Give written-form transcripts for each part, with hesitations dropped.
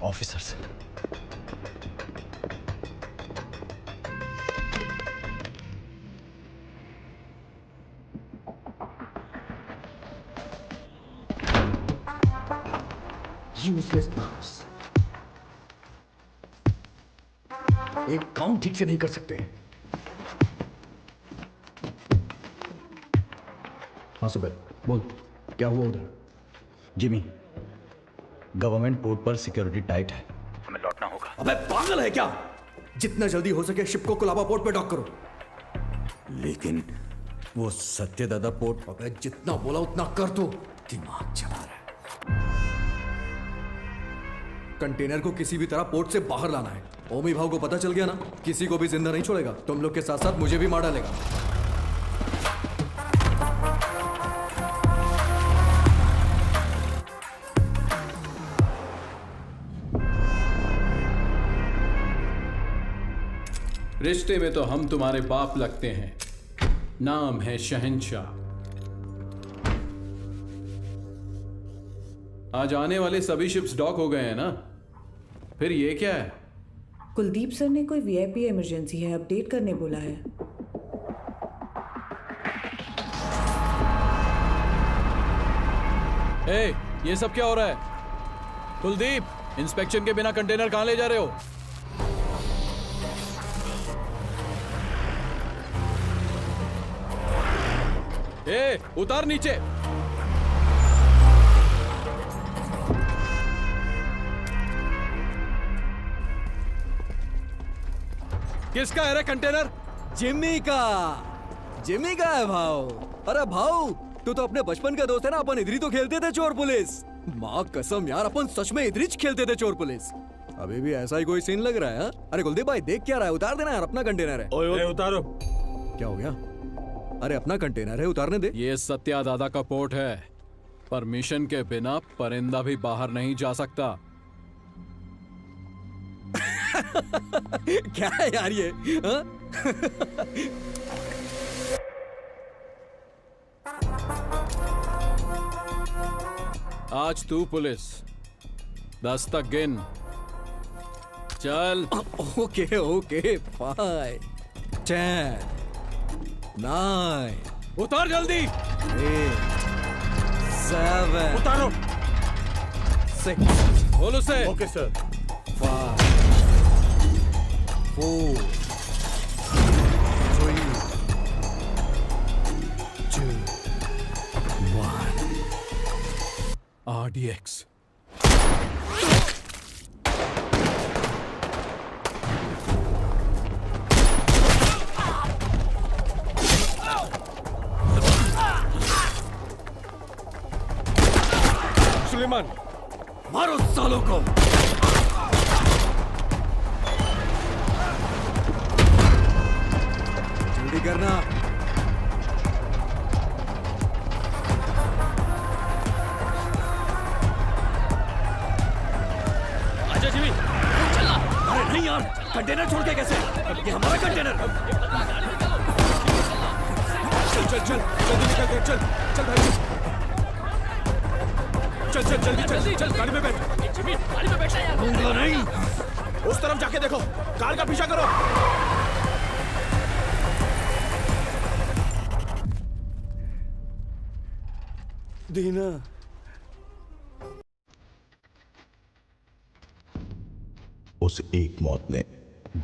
Officers. Useless boss, एक काम ठीक से नहीं कर सकते। हाँ सुबह बोल, क्या हुआ उधर? जिमी, गवर्नमेंट पोर्ट पर सिक्योरिटी टाइट है, हमें लौटना होगा। अबे पागल है क्या? जितना जल्दी हो सके शिप को कोलाबा पोर्ट पे डॉक करो। लेकिन वो सत्यदादा पोर्ट। अबे जितना बोला उतना कर दो। दिमाग चला रहा है। कंटेनर को किसी भी तरह पोर्ट से बाहर लाना है। ओमी भाव को पता चल गया ना, किसी को भी जिंदा नहीं छोड़ेगा। तुम लोग के साथ साथ मुझे भी मार डालेगा। रिश्ते में तो हम तुम्हारे बाप लगते हैं, नाम है शहंशाह। आज आने वाले सभी शिप्स डॉक हो गए हैं ना, फिर ये क्या है? कुलदीप सर ने कोई वीआईपी इमरजेंसी है अपडेट करने बोला है। ए, ये सब क्या हो रहा है? कुलदीप, इंस्पेक्शन के बिना कंटेनर कहां ले जा रहे हो? ए, उतार नीचे। किसका है रे कंटेनर? जिम्मी का। जिम्मी का है भाव। अरे भाव, तू तो अपने बचपन का दोस्त है ना। अपन इधर ही तो खेलते थे चोर पुलिस। माँ कसम यार, अपन सच में इधर ही खेलते थे चोर पुलिस। अभी भी ऐसा ही कोई सीन लग रहा है हा? अरे कुलदीप भाई देख क्या रहा है? उतार देना यार, अपना कंटेनर है। ओए उतारो। क्या हो गया? अरे अपना कंटेनर है, उतारने दे। ये सत्या दादा का पोर्ट है, परमिशन के बिना परिंदा भी बाहर नहीं जा सकता। क्या है यार ये हा? आज तू पुलिस 10 तक गिन। चल। ओके ओके फाइव 10 9 उतार जल्दी। 8 7 उतारो। 6 बोलो से। Okay sir. 5 4 3 2 1 RDX। सुलेमान, मारो सालों को। जल्दी करना। आजा जिमी, चलना। अरे नहीं यार, कंटेनर छोड़ के कैसे? ये हमारा कंटेनर। चल चल चल, जल्दी निकल के चल। चल भाई, चल चल जल्दी चल चल, गाड़ी में बैठ। जिमी, गाड़ी में बैठना यार। दूंगा नहीं। उस तरफ जाके देखो, कार का पीछा करो। दीना, उस एक मौत ने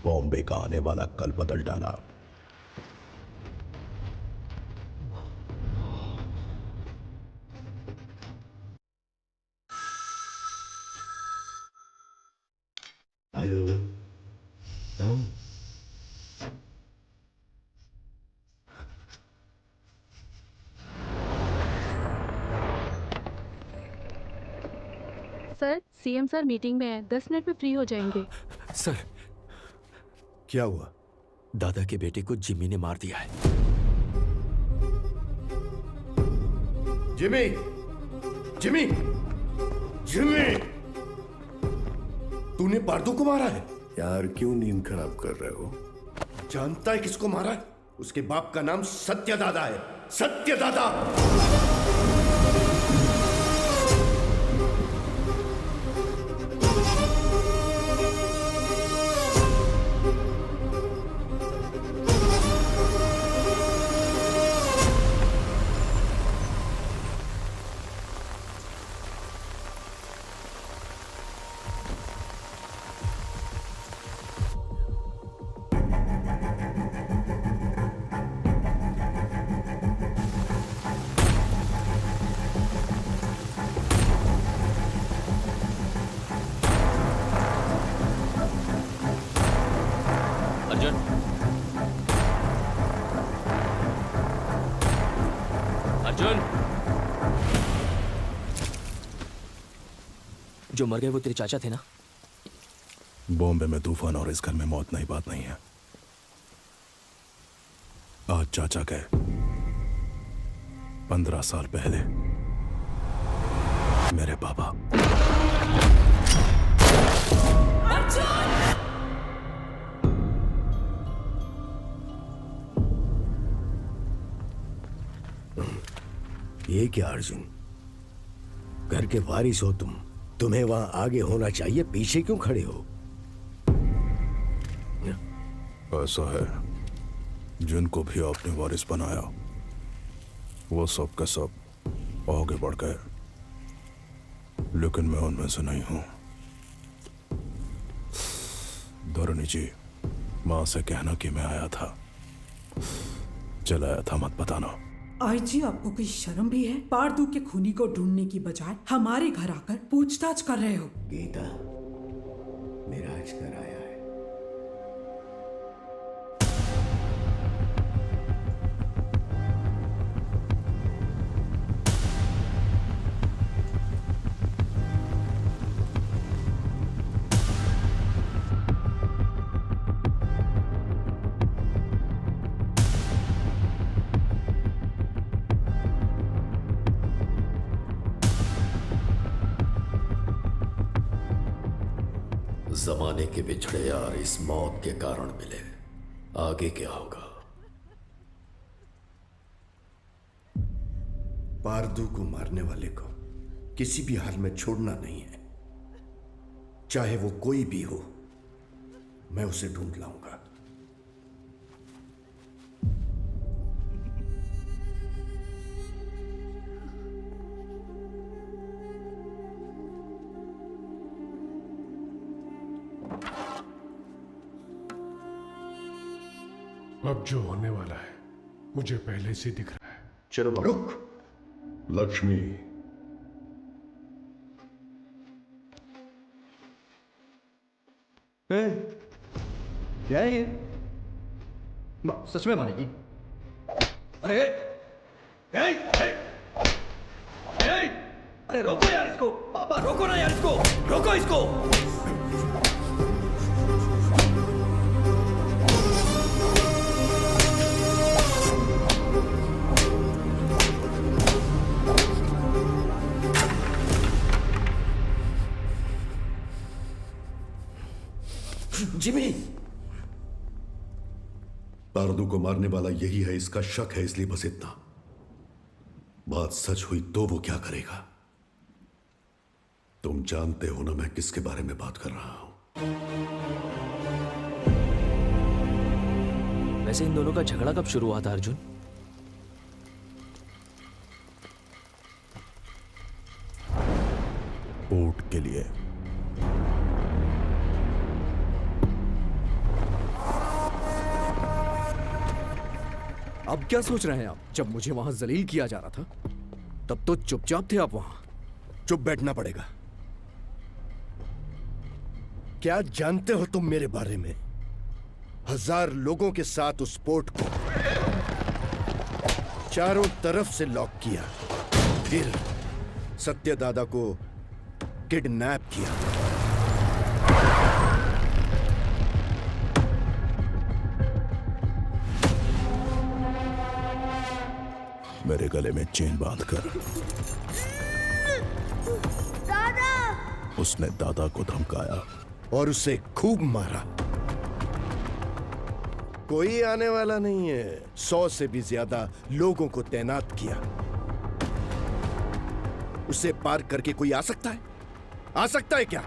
बॉम्बे का आने वाला कल बदल डाला। सर, सीएम सर मीटिंग में है, 10 मिनट में फ्री हो जाएंगे। सर क्या हुआ? दादा के बेटे को जिमी ने मार दिया है। जिमी, जिमी, जिमी, तूने पार्दू को मारा है? यार क्यों नींद खराब कर रहे हो? जानता है किसको मारा है? उसके बाप का नाम सत्यदादा है। सत्यदादा। अर्जुन, जो मर गए वो तेरे चाचा थे ना? बॉम्बे में तूफान और इस घर में मौत नई बात नहीं है। आज चाचा गए, 15 साल पहले मेरे पापा। ये क्या अर्जुन, घर के वारिस हो तुम, तुम्हें वहां आगे होना चाहिए, पीछे क्यों खड़े हो? ऐसा है, जिनको भी आपने वारिस बनाया वो सब का सब आगे बढ़ गए, लेकिन मैं उनमें से नहीं हूं। धरणी जी, मां से कहना कि मैं आया था, चलाया था, मत बताना। आई जी, आपको कोई शर्म भी है? पारदू के खूनी को ढूंढने की बजाय हमारे घर आकर पूछताछ कर रहे हो। गीता, मेरा आज घर आया है। जमाने के बिछड़े यार इस मौत के कारण मिले, आगे क्या होगा? पारदू को मारने वाले को किसी भी हाल में छोड़ना नहीं है, चाहे वो कोई भी हो। मैं उसे ढूंढ लाऊंगा। अब जो होने वाला है मुझे पहले से दिख रहा है। चलो रुक। लक्ष्मी, क्या है ये? सच में मारेगी? अरे अरे रोको यार इसको, पापा रोको ना यार इसको, रोको इसको। जिमी, पारदू को मारने वाला यही है, इसका शक है, इसलिए बस इतना। बात सच हुई तो वो क्या करेगा? तुम जानते हो ना मैं किसके बारे में बात कर रहा हूं। वैसे इन दोनों का झगड़ा कब शुरू हुआ था अर्जुन? पोर्ट के लिए। अब क्या सोच रहे हैं आप? जब मुझे वहां जलील किया जा रहा था तब तो चुपचाप थे आप वहां। चुप बैठना पड़ेगा। क्या जानते हो तुम मेरे बारे में? 1000 लोगों के साथ उस पोर्ट को चारों तरफ से लॉक किया, फिर सत्यदादा को किडनैप किया। मेरे गले में चेन बांधकर दादा! उसने दादा को धमकाया और उसे खूब मारा। कोई आने वाला नहीं है। 100 से भी ज्यादा लोगों को तैनात किया। उसे पार करके कोई आ सकता है? आ सकता है क्या?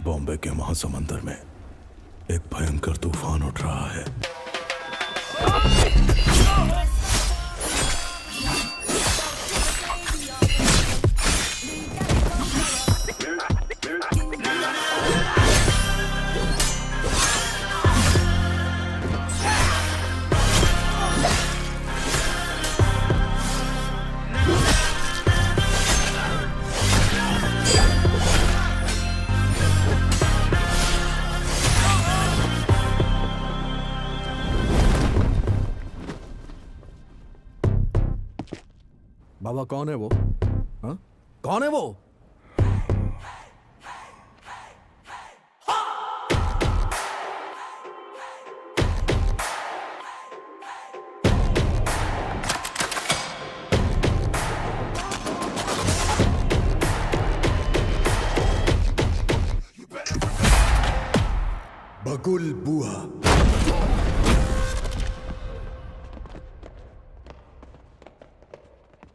बॉम्बे के महासमुंदर में एक भयंकर तूफान उठ रहा है। बाबा कौन है वो? हाँ? कौन है वो? बगुल बुआ।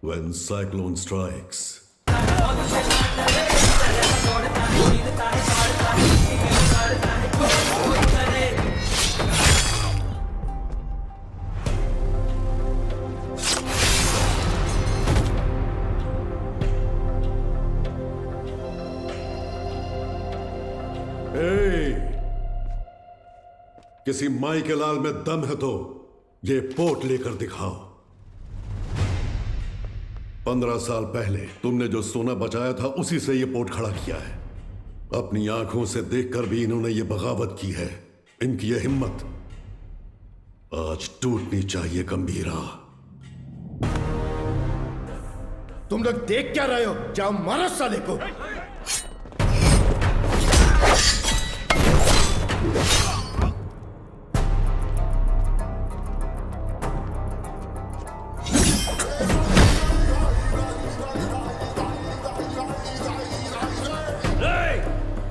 When cyclone strikes, किसी माई के लाल में दम है तो ये पोट लेकर दिखाओ। 15 साल पहले तुमने जो सोना बचाया था उसी से ये पोट खड़ा किया है। अपनी आंखों से देखकर भी इन्होंने ये बगावत की है। इनकी ये हिम्मत आज टूटनी चाहिए गंभीरा। तुम लोग देख क्या रहे हो? जाओ मारो साले को।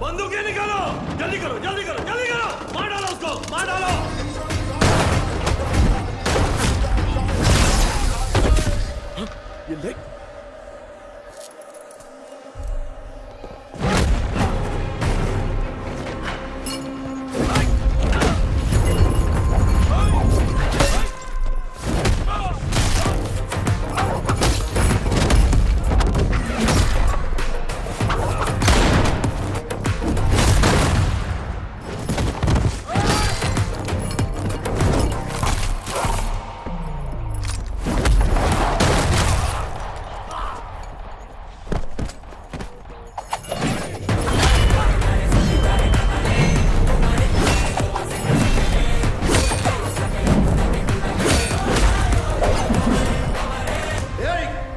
बंदूकें निकालो, जल्दी करो, जल्दी करो, जल्दी करो, मार डालो उसको, मार डालो। ये ले।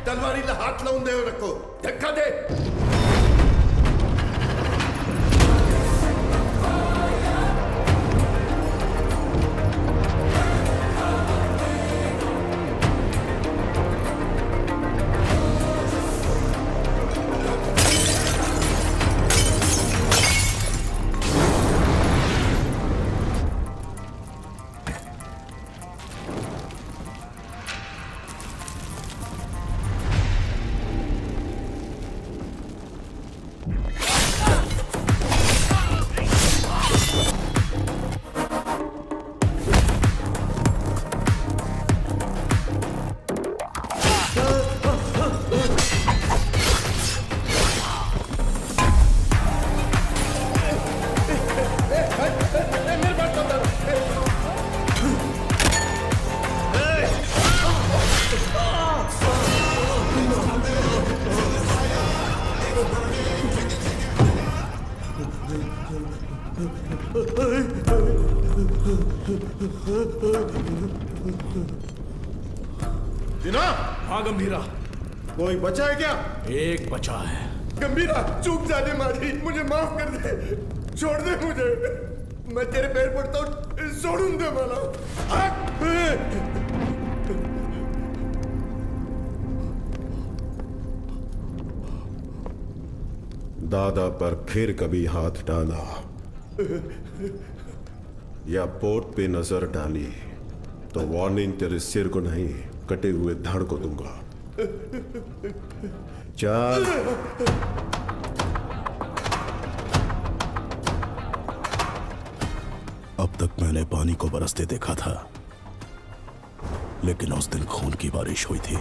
तलवारीला हात लावून देऊ नको, धक्का दे। दिना, हाँ गंभीरा, कोई बचा है क्या? एक बचा है। गंभीरा, चूक जाने मारी, मुझे माफ कर दे, छोड़ दे मुझे, मैं तेरे पैर पड़ता हूँ, छोड़ूं दे मला। दादा पर फिर कभी हाथ डाला या पोट पे नजर डाली तो वार्निंग तेरे सिर को नहीं, कटे हुए धड़ को दूंगा। चल। मैंने पानी को बरसते देखा था, लेकिन उस दिन खून की बारिश हुई थी।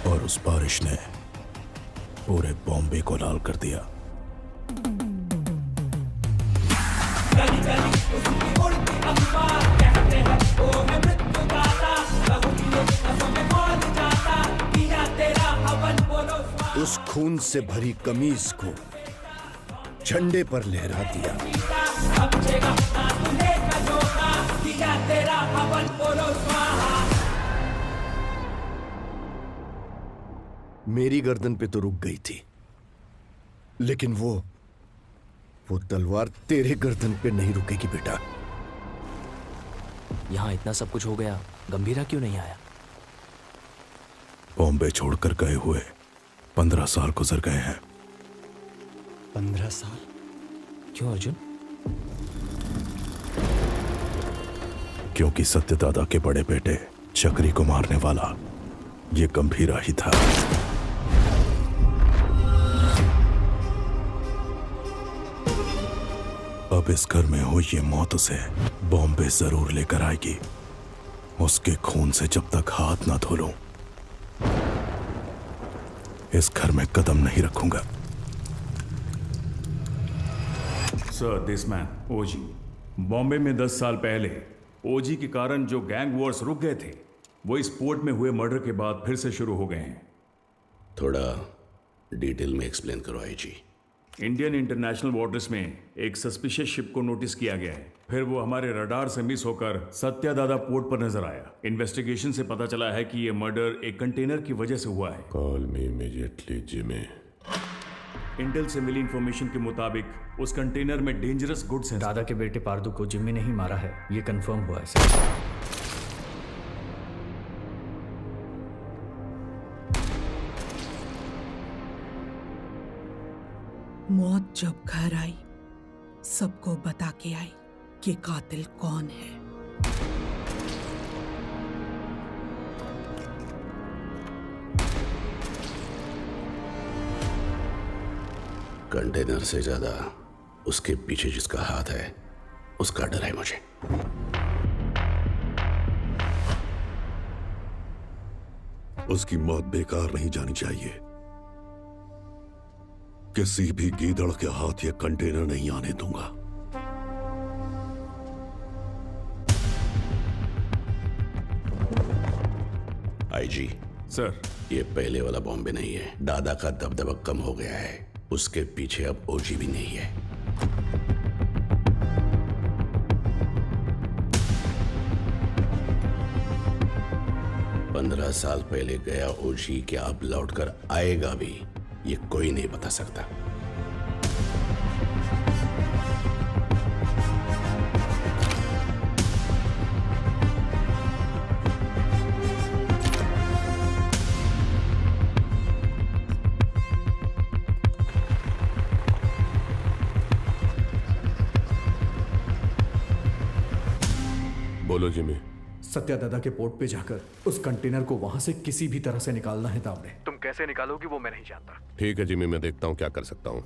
और उस बारिश ने पूरे बॉम्बे को लाल कर दिया। उस खून से भरी कमीज को झंडे पर लहरा दिया। मेरी गर्दन पे तो रुक गई थी, लेकिन वो तलवार तेरे गर्दन पे नहीं रुकेगी बेटा। यहाँ इतना सब कुछ हो गया, गंभीरा क्यों नहीं आया? बॉम्बे छोड़कर गए हुए 15 साल गुजर गए हैं। 15 साल? क्यों अर्जुन? क्योंकि सत्यदादा के बड़े बेटे चक्री को मारने वाला ये गंभीरा ही था। अब इस घर में हुई ये मौत उसे बॉम्बे जरूर लेकर आएगी। उसके खून से जब तक हाथ ना धो लूं, इस घर में कदम नहीं रखूंगा। सर, दिस मैन ओजी बॉम्बे में 10 साल पहले ओजी के कारण जो गैंग वॉर्स रुक गए थे, वो इस पोर्ट में हुए मर्डर के बाद फिर से शुरू हो गए हैं। थोड़ा डिटेल में एक्सप्लेन करो आईजी। इंडियन इंटरनेशनल वाटर्स में एक सस्पिशियस शिप को नोटिस किया गया है। फिर वो हमारे रडार से मिस होकर सत्यादादा पोर्ट पर नजर आया। इन्वेस्टिगेशन से पता चला है कि ये मर्डर एक कंटेनर की वजह से हुआ है। Call me immediately Jimmy. Intel से मिली इंफॉर्मेशन के मुताबिक उस कंटेनर में डेंजरस गुड्स हैं। दादा के बेटे पारदू को जिम्मी ने ही मारा है, ये कंफर्म हुआ है सर। मौत जब घर आई, सबको बता के आई कि कातिल कौन है। कंटेनर से ज्यादा उसके पीछे जिसका हाथ है, उसका डर है मुझे। उसकी मौत बेकार नहीं जानी चाहिए। किसी भी गीदड़ के हाथ ये कंटेनर नहीं आने दूंगा। आईजी सर, ये पहले वाला बॉम्बे नहीं है। दादा का दबदबा कम हो गया है, उसके पीछे अब ओजी भी नहीं है। पंद्रह साल पहले गया ओजी क्या अब लौटकर आएगा भी, ये कोई नहीं बता सकता। बोलो जिमी। सत्यादादा के पोर्ट पे जाकर उस कंटेनर को वहां से किसी भी तरह से निकालना है ताबड़े। तुम कैसे निकालोगी वो मैं नहीं जानता। ठीक है जिमी, मैं देखता हूँ क्या कर सकता हूँ।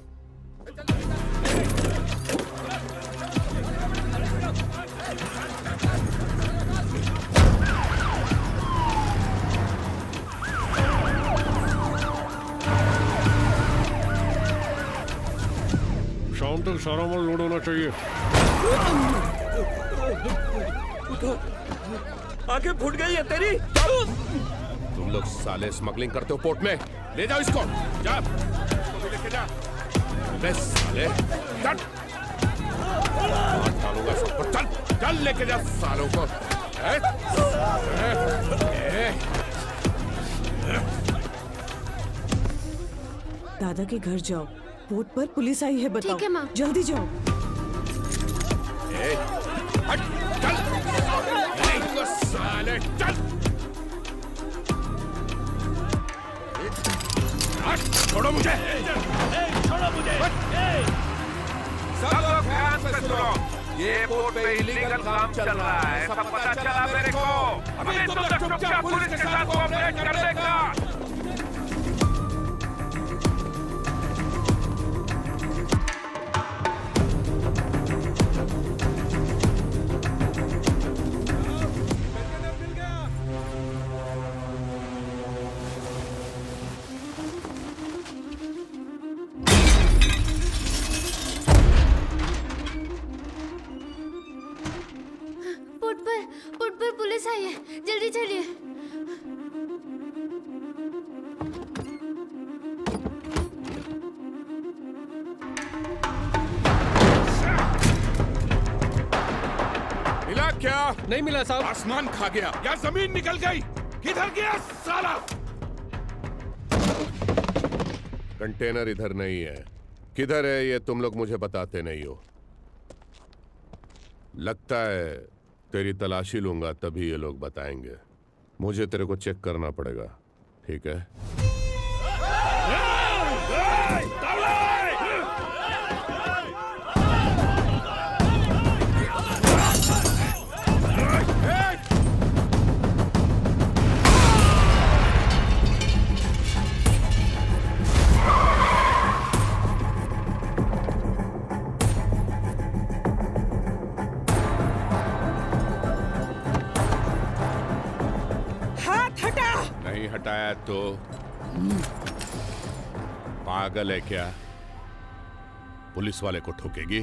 शाम तक सारा माल लोड होना चाहिए। आंखें फूट गई है तेरी। तुम लोग साले स्मगलिंग करते हो पोर्ट में, ले जाओ इसको। जा, इसको भी लेके जा। बे साले, चल। मार डालूंगा सबको। चल, चल लेके जा सालों को। दादा के घर जाओ, पोर्ट पर पुलिस आई है, बताओ। ठीक है माँ। जल्दी जाओ। हट, चल। साले, चल। छोड़ो मुझे। छोड़ो मुझे। सब लोग ध्यान से सुनो। ये पोर्ट पे इलीगल काम चल रहा है, सब पता चला मेरे को। अभी तुम लोग चुपचाप पुलिस के साथ कोऑपरेट कर देगा। पुट पर पुलिस आई है, जल्दी चलिए। मिला क्या? नहीं मिला साहब। आसमान खा गया या जमीन निकल गई? किधर गया साला? कंटेनर इधर नहीं है। किधर है ये तुम लोग मुझे बताते नहीं हो। लगता है तेरी तलाशी लूंगा तभी ये लोग बताएंगे। मुझे तेरे को चेक करना पड़ेगा, ठीक है? नहीं हटाया तो पागल है क्या? पुलिस वाले को ठोकेगी?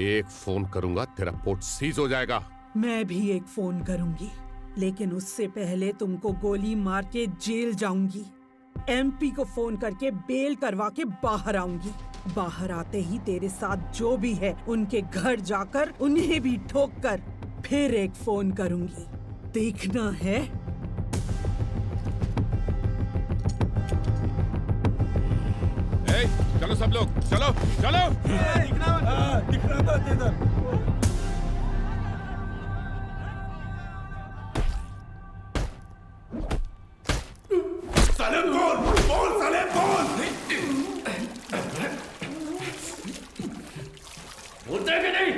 एक फोन करूंगा तेरा पोर्ट सीज हो जाएगा। मैं भी एक फोन करूंगी, लेकिन उससे पहले तुमको गोली मार के जेल जाऊंगी। एमपी को फोन करके बेल करवा के बाहर आऊंगी। बाहर आते ही तेरे साथ जो भी है उनके घर जाकर उन्हें भी ठोक कर फिर एक फोन करूंगी। देखना है? चलो सब लोग, चलो चलो। साले बोल साले बोल। बोलते हैं कि नहीं?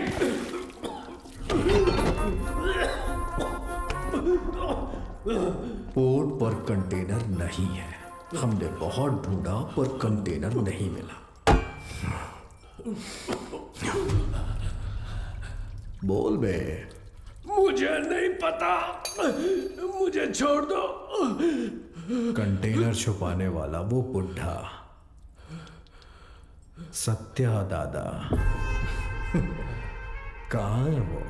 पोर्ट पर कंटेनर नहीं है। हमने बहुत ढूंढा पर कंटेनर नहीं मिला। बोल बे। मुझे नहीं पता, मुझे छोड़ दो। कंटेनर छुपाने वाला वो बुढ़ा सत्या दादा कहाँ है वो?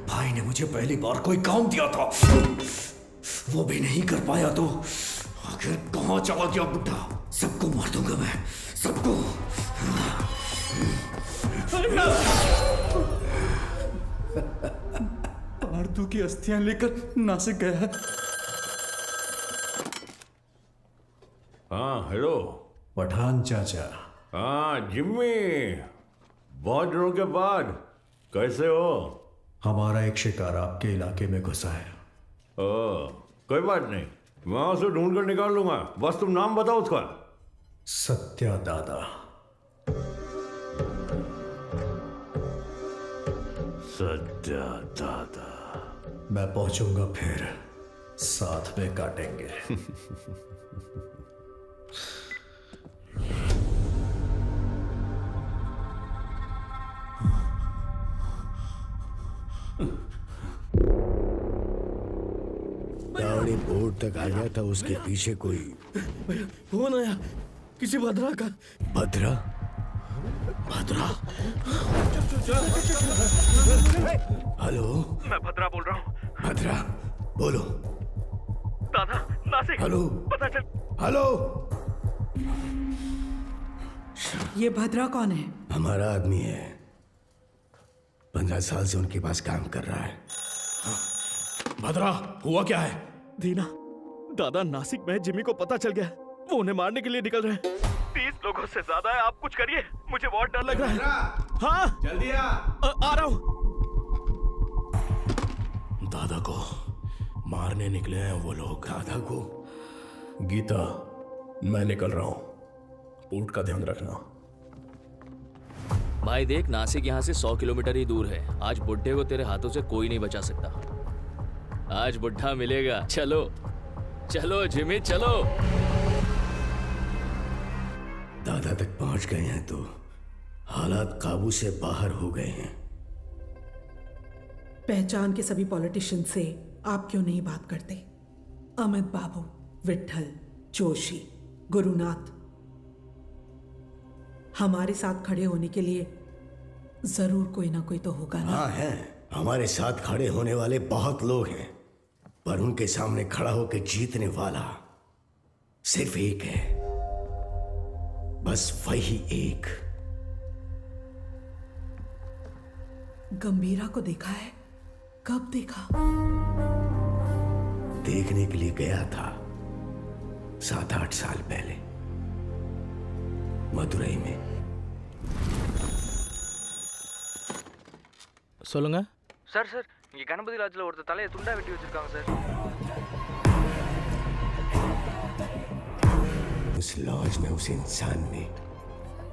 भाई ने मुझे पहली बार कोई काम दिया था, वो भी नहीं कर पाया तो आखिर कहां चला गया बुढ़ा? सबको मार दूंगा मैं, सबको। पार्थू की अस्थियां लेकर नासिक गया है। हाँ हेलो पठान चाचा। हाँ जिम्मी, बहुत दिनों के बाद कैसे हो? हमारा एक शिकार आपके इलाके में घुसा है। कोई बात नहीं, मैं उसे ढूंढ कर निकाल लूंगा, बस तुम नाम बताओ उसका। सत्या दादा। सत्या दादा। मैं पहुंचूंगा फिर साथ में काटेंगे। गाड़ी बोर्ड तक आ गया था, उसके पीछे कोई फोन आया किसी भद्रा का। भद्रा? भद्रा? हेलो, मैं भद्रा बोल रहा हूँ। भद्रा बोलो। दादा नासिक। हेलो, पता चल। हेलो। ये भद्रा कौन है? हमारा आदमी है, 15 साल से उनके पास काम कर रहा है। भद्रा, हुआ क्या है? दीना, दादा नासिक में जिमी को पता चल गया, वो उन्हें मारने के लिए निकल रहे हैं। 30 लोगों से ज्यादा है, आप कुछ करिए, मुझे बहुत डर लग रहा है। हाँ जल्दी आ रहा हूँ। दादा को मारने निकले हैं वो लोग। दादा को? गीता, मैं निकल रहा हूँ, पोर्ट का ध्यान रखना। भाई देख, नासिक यहाँ से 100 किलोमीटर ही दूर है। आज बुड्ढे को तेरे हाथों से कोई नहीं बचा सकता। आज बुड्ढा मिलेगा। चलो चलो जिमी, चलो। दादा तक पहुंच गए हैं तो हालात काबू से बाहर हो गए हैं। पहचान के सभी पॉलिटिशियन से आप क्यों नहीं बात करते? अमित बाबू, विट्ठल, जोशी, गुरुनाथ, हमारे साथ खड़े होने के लिए जरूर कोई ना कोई तो होगा ना? हाँ है, हमारे साथ खड़े होने वाले बहुत लोग हैं, पर उनके सामने खड़ा होकर जीतने वाला सिर्फ एक है, बस वही एक। गंभीरा को देखा है? कब देखा? देखने के लिए गया था 7-8 साल पहले मदुरई में। சொல்லுங்க சார் சார் இங்க கணபதி லாட்ஜ்ல ஒருத்தர் தலையை துண்டா வெட்டி வச்சிருக்காங்க சார்। उस लॉज में उस इंसान ने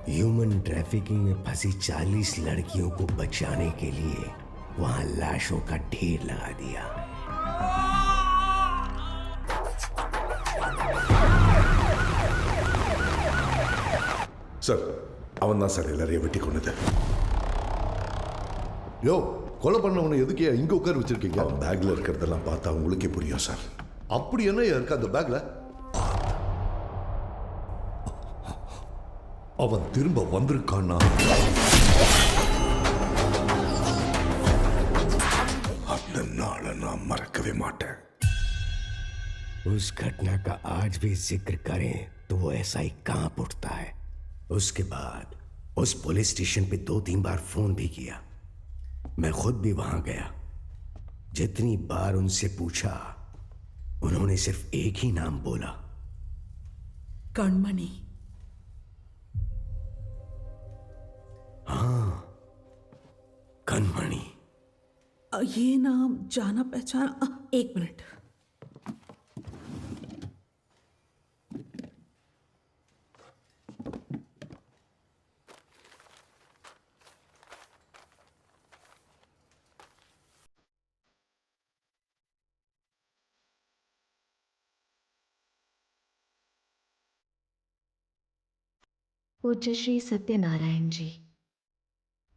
ह्यूमन ट्रैफिकिंग में फंसी 40 लड़कियों को बचाने के लिए वहां लाशों का ढेर लगा दिया। சார், அவன் தான் சார் எல்லாரையும் வெட்டி கொண்டது. யோ, கொலை பண்ணவனை எதுக்கே இங்க உட்கார வச்சிருக்கீங்க? அவன் பேக்ல இருக்கிறதெல்லாம் பார்த்தா உங்களுக்கே புரியும் சார். அப்படி என்ன இருக்கு அந்த பேக்ல? அவன் திரும்ப வந்திருக்கான்னா அந்த நாளை நான் மறக்கவே மாட்டேன். उस घटना का आज भी जिक्र करें तो वो ऐसा ही कांप उठता है। उसके बाद उस पुलिस स्टेशन पे 2-3 बार फोन भी किया। मैं खुद भी वहां गया। जितनी बार उनसे पूछा, उन्होंने सिर्फ एक ही नाम बोला, कणमणि। हाँ, कणमणि। ये नाम जाना पहचाना। 1 मिनट। पूज्य श्री सत्यनारायण जी,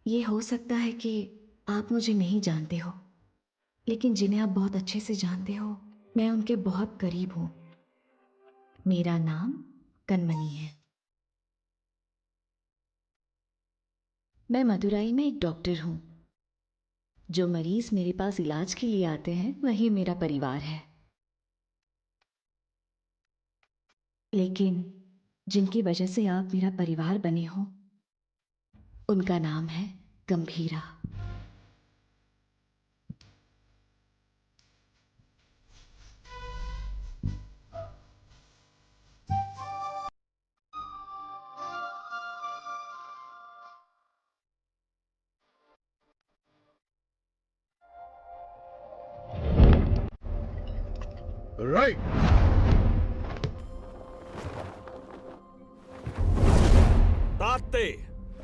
ये हो सकता है कि आप मुझे नहीं जानते हो, लेकिन जिन्हें आप बहुत अच्छे से जानते हो, मैं उनके बहुत करीब हूं। मेरा नाम कणमणि है। मैं मदुरई में एक डॉक्टर हूं। जो मरीज मेरे पास इलाज के लिए आते हैं वही मेरा परिवार है, लेकिन जिनकी वजह से आप मेरा परिवार बने हो, उनका नाम है गंभीरा। राइट।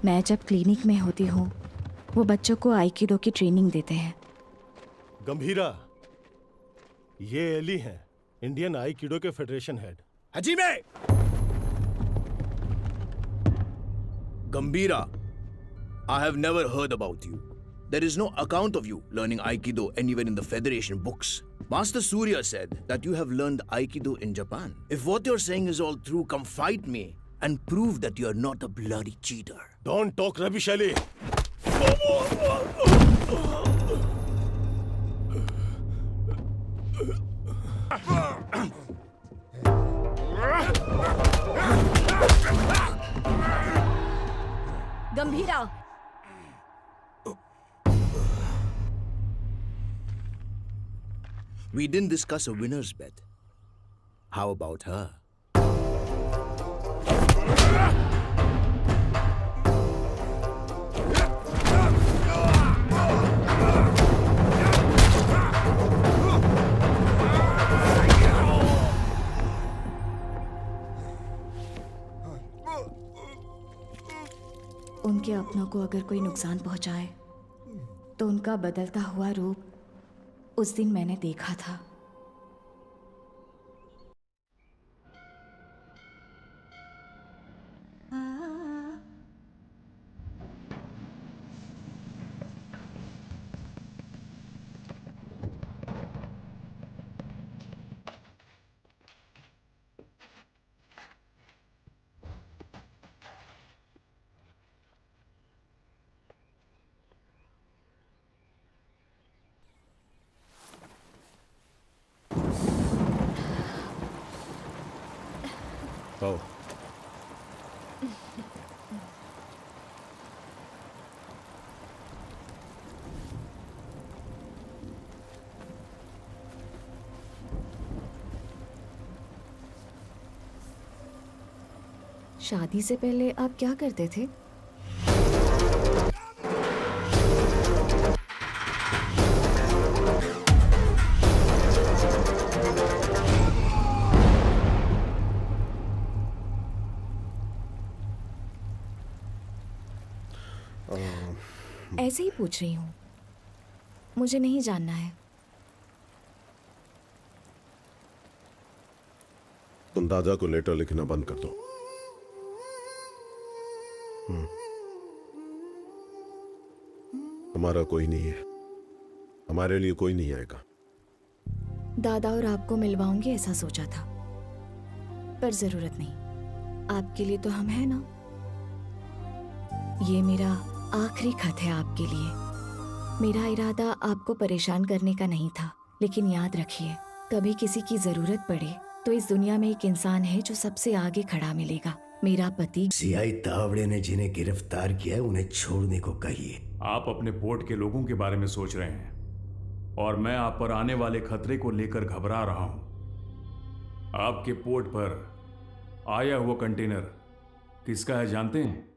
मैं जब क्लिनिक में होती हूँ, वो बच्चों को आइकिडो की ट्रेनिंग देते हैं। गंभीरा, ये एली हैं, इंडियन आइकिडो के फेडरेशन हेड। हजीमे! Gambhira, I have never heard about you. There is no account of you learning Aikido anywhere in the Federation books. Master Surya said that you have learned Aikido in Japan. If what you're saying is all true, come fight me and prove that you're not a bloody cheater. Don't talk rubbish, Ali. Gambhira, We didn't discuss a winner's bet. How about her? उनके अपनों को अगर कोई नुकसान पहुंचाए तो उनका बदलता हुआ रूप उस दिन मैंने देखा था। Oh. शादी से पहले आप क्या करते थे? ऐसे ही पूछ रही हूँ, मुझे नहीं जानना है। तुम दादा को लेटर लिखना बंद कर दो। हमारा कोई नहीं है, हमारे लिए कोई नहीं आएगा। दादा और आपको मिलवाऊंगी ऐसा सोचा था, पर जरूरत नहीं। आपके लिए तो हम हैं ना। ये मेरा आखिरी खत है आपके लिए। मेरा इरादा आपको परेशान करने का नहीं था, लेकिन याद रखिए, कभी किसी की जरूरत पड़े तो इस दुनिया में एक इंसान है जो सबसे आगे खड़ा मिलेगा। मेरा पति। सीआई तावड़े ने जिन्हें गिरफ्तार किया है उन्हें छोड़ने को कहिए। आप अपने पोर्ट के लोगों के बारे में सोच रहे हैं और मैं आप पर आने वाले खतरे को लेकर घबरा रहा हूं। आपके पोर्ट पर आया हुआ कंटेनर किसका है जानते हैं?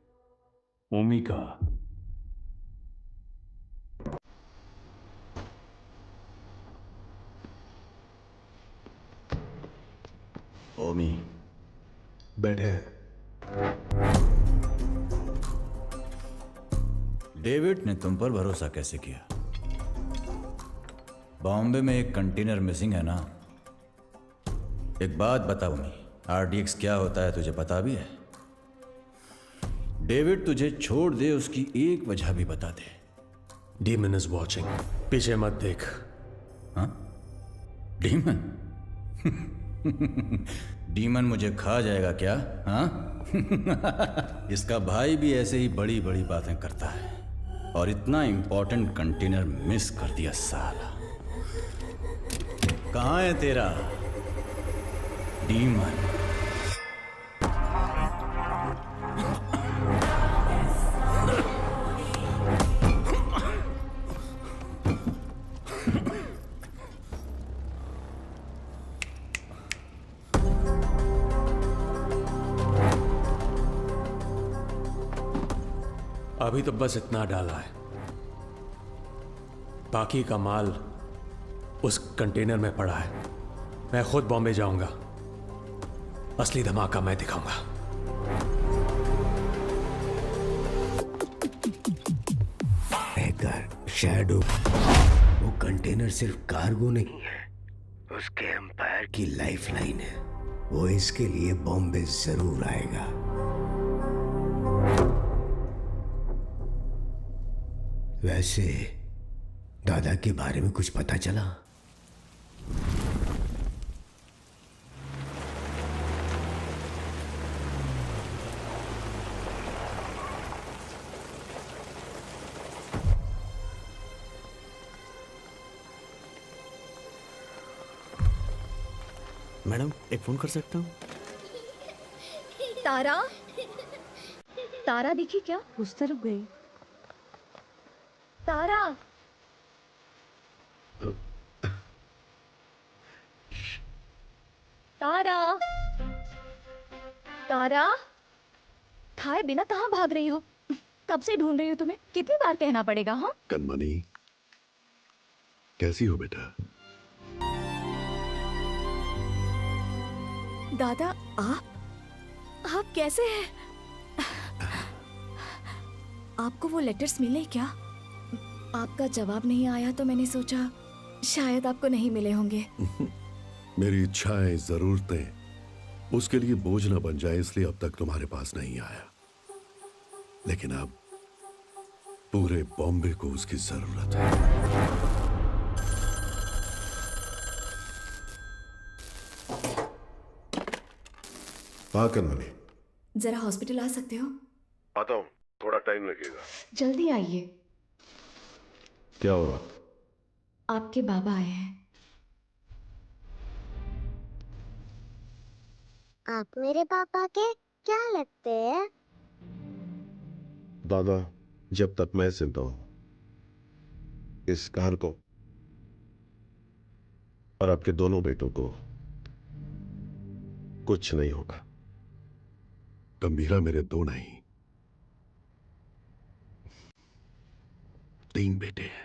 ओमी का। ओमी बैठे। डेविड ने तुम पर भरोसा कैसे किया? बॉम्बे में एक कंटेनर मिसिंग है ना। एक बात बता ओमी, आरडीएक्स क्या होता है तुझे पता भी है? डेविड तुझे छोड़ दे उसकी एक वजह भी बता दे। डीमन इज वॉचिंग, पीछे मत देख। हाँ? डीमन? डीमन मुझे खा जाएगा क्या? हाँ? इसका भाई भी ऐसे ही बड़ी बड़ी बातें करता है और इतना इंपॉर्टेंट कंटेनर मिस कर दिया साला। कहाँ है तेरा डीमन? अभी तो बस इतना डाला है, बाकी का माल उस कंटेनर में पड़ा है। मैं खुद बॉम्बे जाऊंगा, असली धमाका मैं दिखाऊंगा। हैकर शैडो, वो कंटेनर सिर्फ कार्गो नहीं है, उसके एम्पायर की लाइफलाइन है। वो इसके लिए बॉम्बे जरूर आएगा। वैसे दादा के बारे में कुछ पता चला? मैडम एक फोन कर सकता हूँ? तारा, तारा दिखी क्या? उस तरफ गई। तारा, तारा, तारा, खाए बिना कहाँ भाग रही हो? कब से ढूंढ रही हो तुम्हें? कितनी बार कहना पड़ेगा? हाँ, कनमनी, कैसी हो बेटा? दादा, आप कैसे हैं? आपको वो लेटर्स मिले क्या? आपका जवाब नहीं आया तो मैंने सोचा शायद आपको नहीं मिले होंगे। मेरी इच्छाएं, जरूरतें उसके लिए बोझ न बन जाए इसलिए अब तक तुम्हारे पास नहीं आया, लेकिन अब पूरे बॉम्बे को उसकी जरूरत है। हाँ कनमनी, जरा हॉस्पिटल आ सकते हो? आता हूँ, थोड़ा टाइम लगेगा। जल्दी आइए। क्या हुआ? आपके बाबा आए हैं। आप मेरे पापा के क्या लगते हैं? दादा, जब तक मैं जिंदा हूं इस घर को और आपके दोनों बेटों को कुछ नहीं होगा। गंभीरा मेरे 2 नहीं 3 बेटे हैं।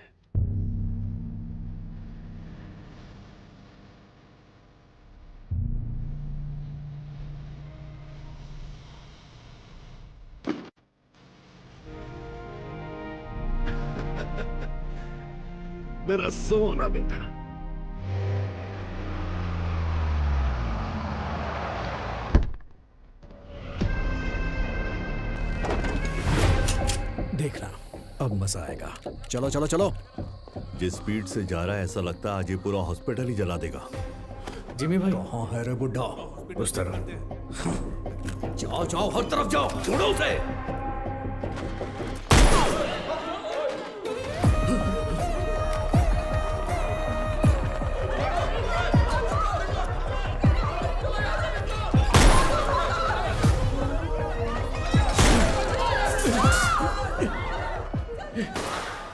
मेरा सोना बेटा। देखना, अब मजा आएगा। चलो चलो चलो। जिस स्पीड से जा रहा है ऐसा लगता है आज ये पूरा हॉस्पिटल ही जला देगा। जिमी भाई, कहाँ है रे बुड्ढा? उस तरह जाओ जाओ, हर तरफ जाओ, छोड़ो उसे।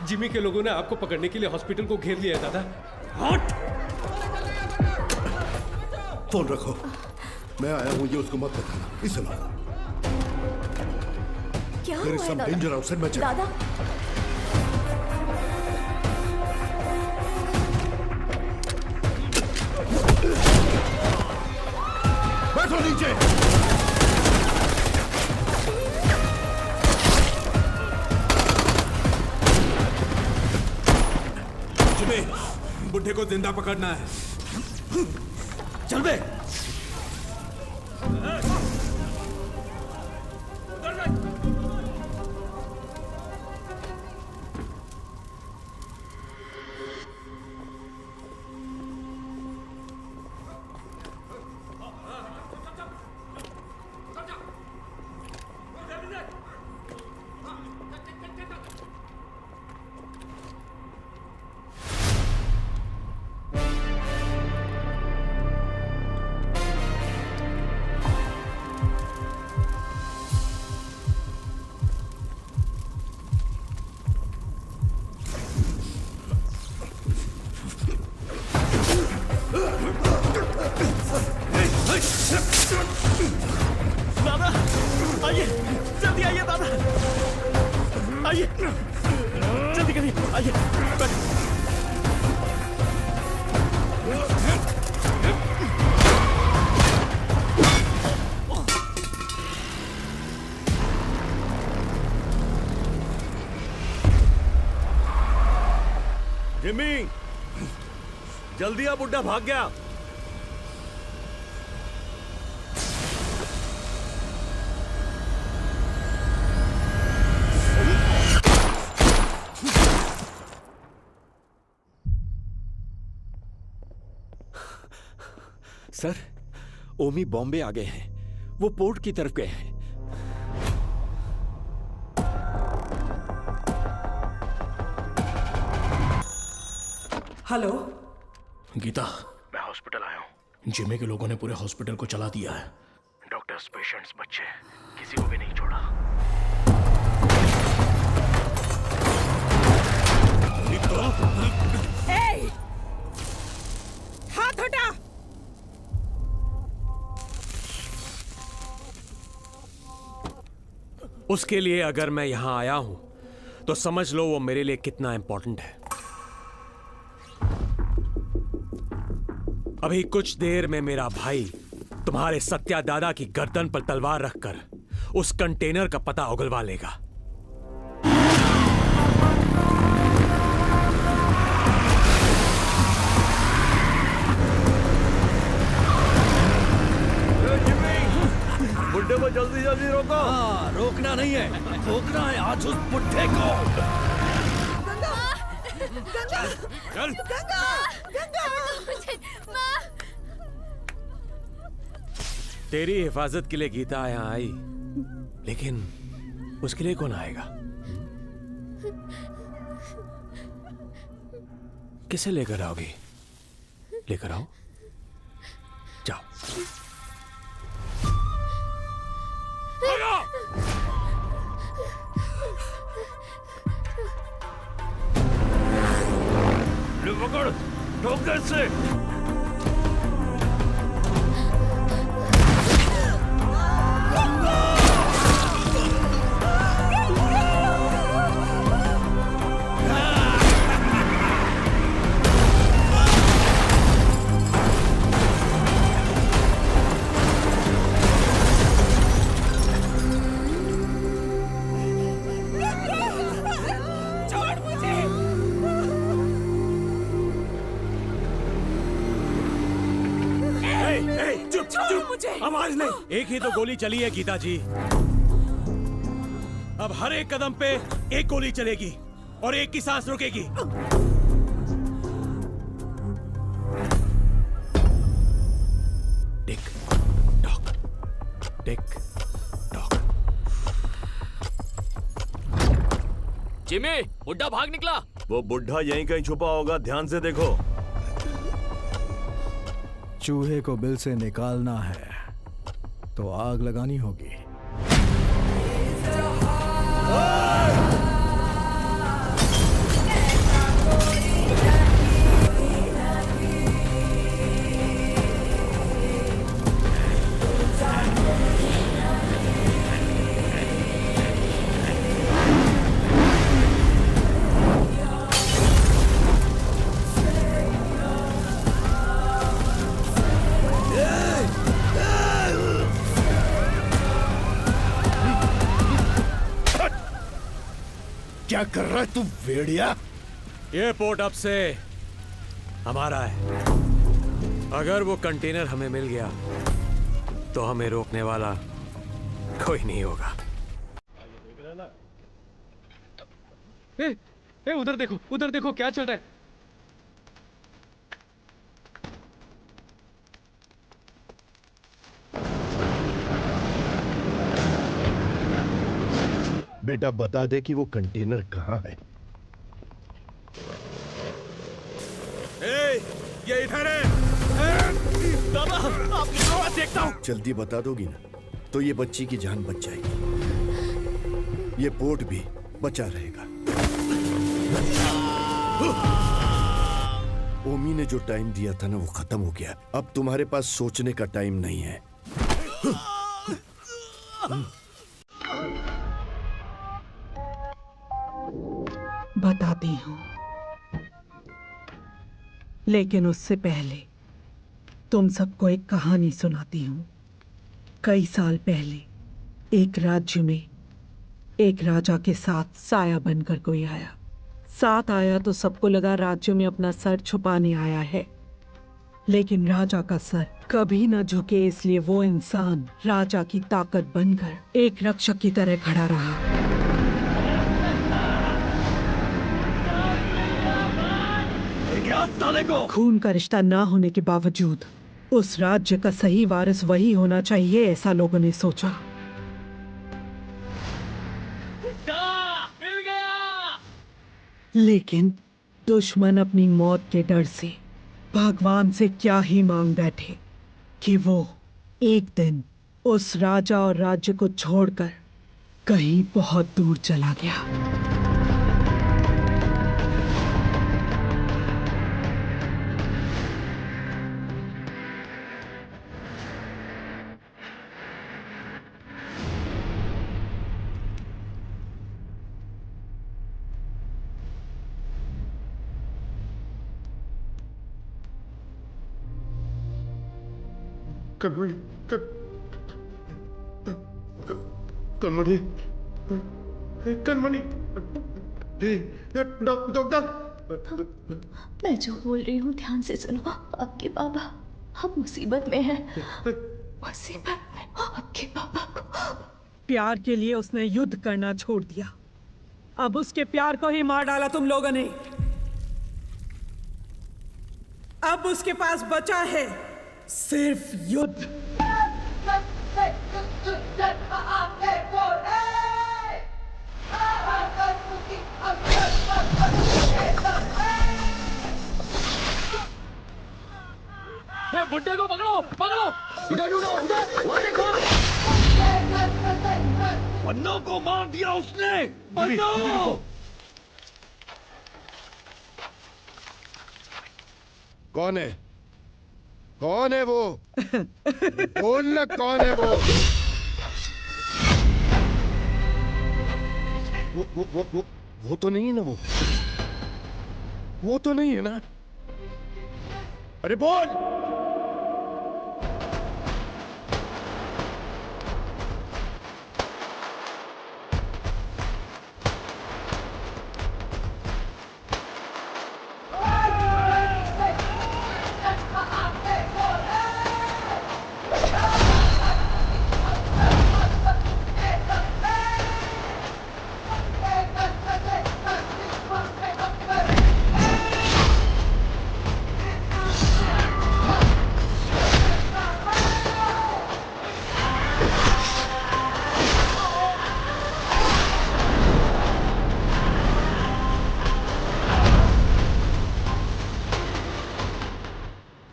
जिमी के लोगों ने आपको पकड़ने के लिए हॉस्पिटल को घेर लिया है दादा। हट! फोन रखो, मैं आया हूं, ये उसको मत बताना। इसे लो। क्या There is हुआ है some दादा? danger outside my jacket. दादा, बैठो नीचे। जिमी, बुड्ढे को जिंदा पकड़ना है। चल बे। दादा, आइए, जल्दी आइए दादा, आइए, जल्दी करिए, आइए, बैठो। जिमी, जल्दी आ, बुड्ढा भाग गया। सर, ओमी बॉम्बे आ गए हैं। वो पोर्ट की तरफ गए हैं। हेलो गीता, मैं हॉस्पिटल आया हूँ। जिमी के लोगों ने पूरे हॉस्पिटल को चला दिया है। डॉक्टर्स, पेशेंट्स, बच्चे, किसी को भी नहीं छोड़ा। हाथ हटा। उसके लिए अगर मैं यहां आया हूं तो समझ लो वो मेरे लिए कितना इंपॉर्टेंट है। अभी कुछ देर में मेरा भाई तुम्हारे सत्या दादा की गर्दन पर तलवार रखकर उस कंटेनर का पता उगलवा लेगा। बुड्ढे को जल्दी जल्दी रोको। हाँ, रोकना नहीं है, रोकना है आज उस बुड्ढे को। चल। तेरी हिफाजत के लिए गीता यहाँ आई, लेकिन उसके लिए कौन आएगा? किसे लेकर आओगी? लेकर आओ, जाओ। ले पकड़, ठोक दे इससे। आवाज नहीं। एक ही तो गोली चली है गीता जी। अब हर एक कदम पे एक गोली चलेगी और एक की सांस रुकेगी। Tick tock, tick tock. Jimmy, बुड्ढा भाग निकला। वो बुढ़ा यहीं कहीं छुपा होगा, ध्यान से देखो। चूहे को बिल से निकालना है तो आग लगानी होगी। क्या कर रहा है तू भेड़िया? ये पोर्ट अब से हमारा है। अगर वो कंटेनर हमें मिल गया तो हमें रोकने वाला कोई नहीं होगा। उधर देखो क्या चल रहा है। बेटा बता दे कि वो कंटेनर कहाँ है। ये इधर है। दादा, आप निकलो, मैं देखता हूँ। जल्दी बता दोगी ना तो ये बच्ची की जान बच जाएगी, ये पोर्ट भी बचा रहेगा। ओमी ने जो टाइम दिया था ना वो खत्म हो गया। अब तुम्हारे पास सोचने का टाइम नहीं है। बताती हूँ, लेकिन उससे पहले तुम सबको एक कहानी सुनाती हूँ। कई साल पहले एक राज्य में एक राजा के साथ साया बनकर कोई आया। साथ आया तो सबको लगा राज्य में अपना सर छुपाने आया है, लेकिन राजा का सर कभी न झुके, इसलिए वो इंसान राजा की ताकत बनकर एक रक्षक की तरह खड़ा रहा। खून का रिश्ता ना होने के बावजूद उस राज्य का सही वारिस वही होना चाहिए, ऐसा लोगों ने सोचा। मिल गया। लेकिन दुश्मन अपनी मौत के डर से भगवान से क्या ही मांग बैठे कि वो एक दिन उस राजा और राज्य को छोड़कर कहीं बहुत दूर चला गया। कनमणि कनमणि डॉक्टर मैं जो बोल रही हूँ ध्यान से सुनो। आपके बाबा अब मुसीबत में है, मुसीबत में। आपके बाबा को प्यार के लिए उसने युद्ध करना छोड़ दिया, अब उसके प्यार को ही मार डाला तुम लोगों ने। अब उसके पास बचा है सिर्फ युद्ध। बुड्ढे को पकड़ो, पकड़ो। इधर ढूंढो, वहाँ देखो। पन्नों को मार दिया उसने। पन्नों। कौन है? कौन है वो? बोलना कौन है वो? वो तो नहीं है ना वो तो नहीं है ना? अरे बोल!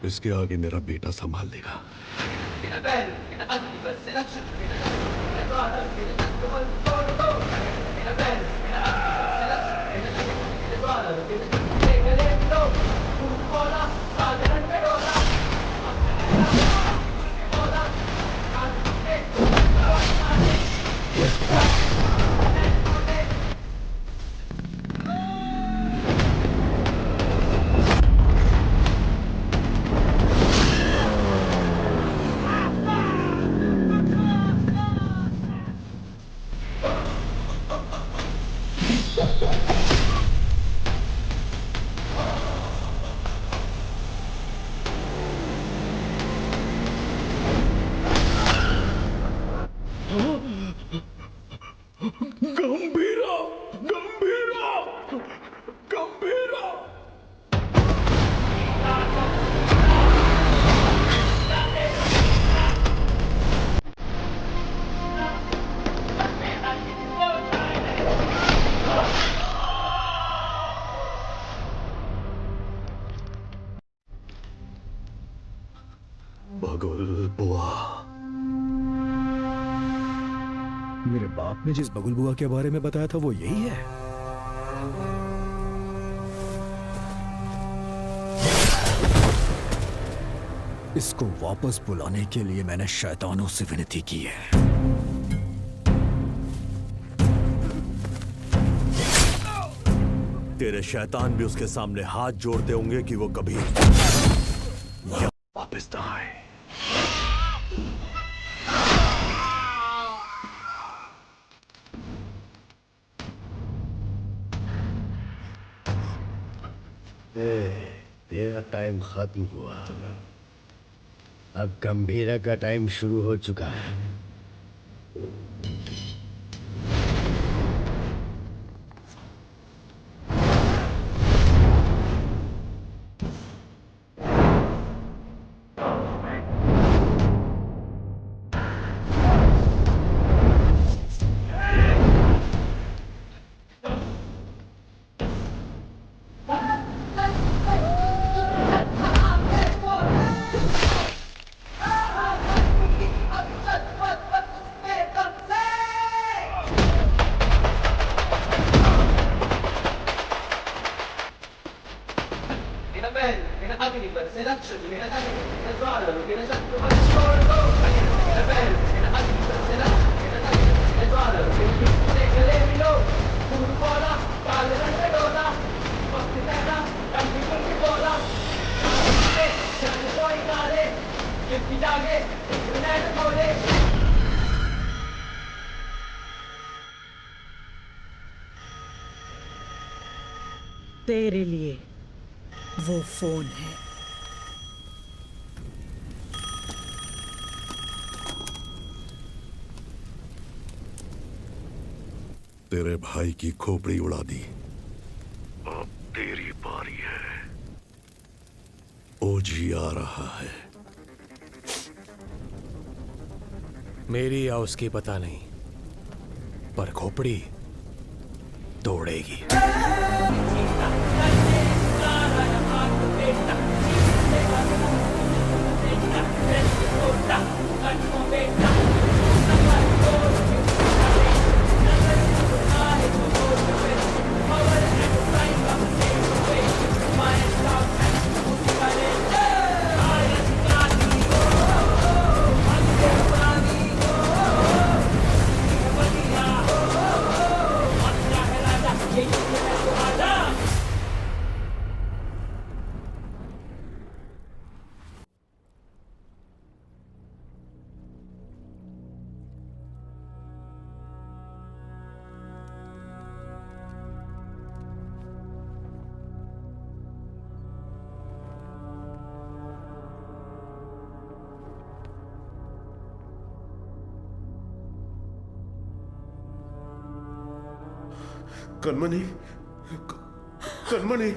इसके आगे मेरा बेटा संभाल लेगा। गंभीरा, गंभीरा, गंभीरा। बगुल बुआ। मेरे बाप ने जिस बगुल बुआ के बारे में बताया था वो यही है। इसको वापस बुलाने के लिए मैंने शैतानों से विनती की है। तेरे शैतान भी उसके सामने हाथ जोड़ते होंगे कि वो कभी वापस ना आए। तेरा टाइम खत्म हुआ, अब गंभीरा का टाइम शुरू हो चुका है। तेरे लिए वो फोन है। तेरे भाई की खोपड़ी उड़ा दी, अब तेरी बारी है। ओजी आ रहा है। मेरी या उसकी पता नहीं, पर खोपड़ी तोड़ेगी। कनमनी, कनमनी,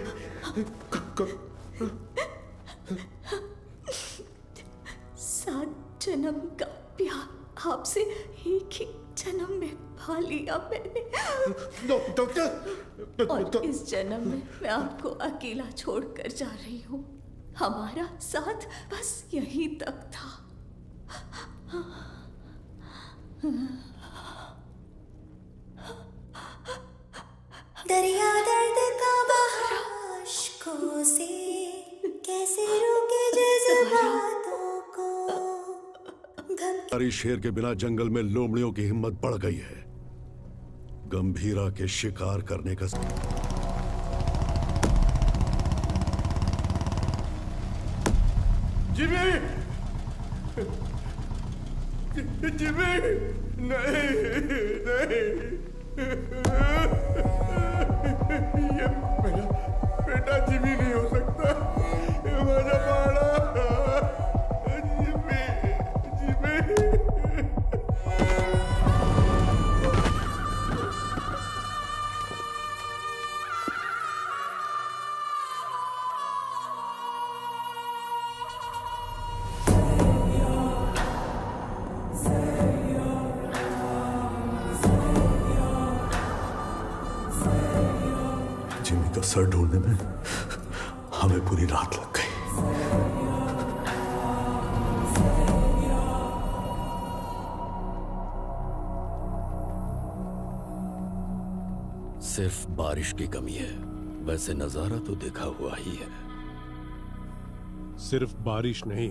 सात जन्म का प्यार आपसे एक ही जन्म में पा लिया मैंने। डॉक्टर, और इस जन्म में मैं आपको अकेला छोड़कर जा रही हूँ। हमारा साथ बस यहीं तक था। दरिया दर्द का बहाव अश्कों से कैसे रोके जज्बातों को। हमारी शेर के बिना जंगल में लोमड़ियों की हिम्मत बढ़ गई है। गंभीरा के शिकार करने का जिमी, जिमी, नहीं, नहीं, ये मेरा बेटा जिमी नहीं हो सकता। ये मेरा बाड़ा जिमी, जिमी। जिमी का सर ढूंढने में हमें पूरी रात लग गई। सिर्फ बारिश की कमी है, वैसे नजारा तो देखा हुआ ही है। सिर्फ बारिश नहीं,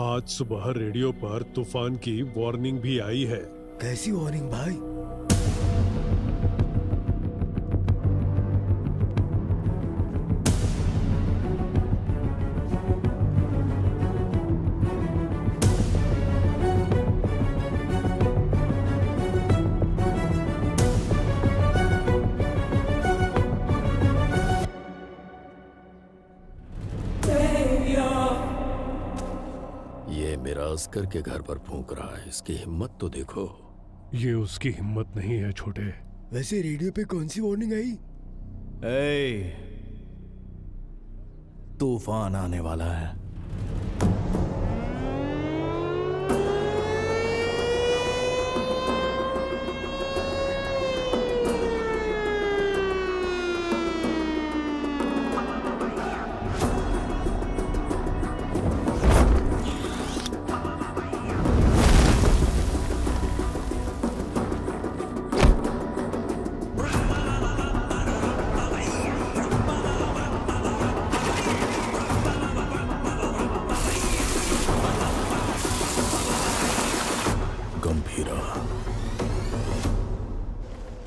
आज सुबह रेडियो पर तूफान की वार्निंग भी आई है। कैसी वार्निंग भाई? ये मेरा अस्कर के घर पर फूंक रहा है, इसकी हिम्मत तो देखो। ये उसकी हिम्मत नहीं है छोटे। वैसे रेडियो पे कौन सी वार्निंग आई? तूफान आने वाला है।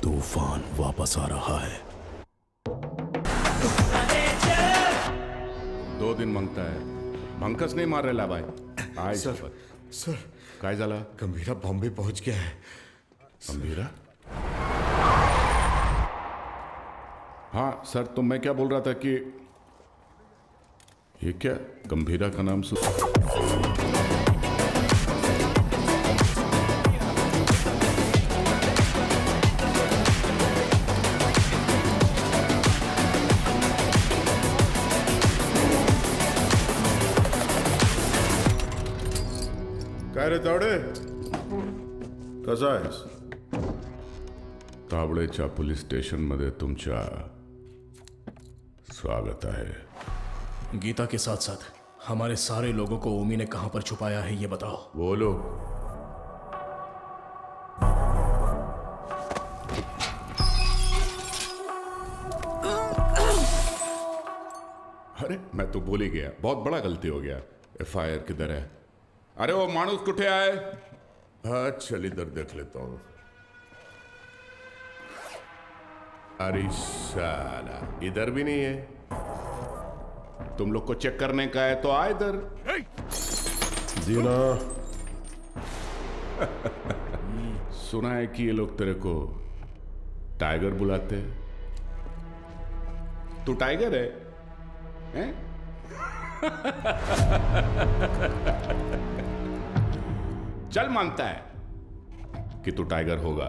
तूफान वापस आ रहा है। 2 दिन मांगता है, मंकस नहीं मार रहे ला भाई। आय सर शपथ. सर काय झालं? गंभीरा बॉम्बे पहुंच गया है. गंभीरा? हाँ सर, तो मैं क्या बोल रहा था कि ये क्या गंभीरा का नाम काय रे तावडे, कसा आहेस? तावडेच्या पोलीस स्टेशनमध्ये तुमच्या स्वागत है. गीता के साथ साथ हमारे सारे लोगों को ओमी ने कहां पर छुपाया है ये बताओ. वो लोग अरे मैं तो बोल ही गया, बहुत बड़ा गलती हो गया. FIR किधर है? अरे वो माणूस कुठे आहे? हाँ चल इधर देख लेता हूं. अरे साला इधर भी नहीं है. तुम लोग को चेक करने का है तो आ इधर. दीना सुना है कि ये लोग तेरे को टाइगर बुलाते हैं. तू टाइगर है, हैं? चल मानता है कि तू टाइगर होगा,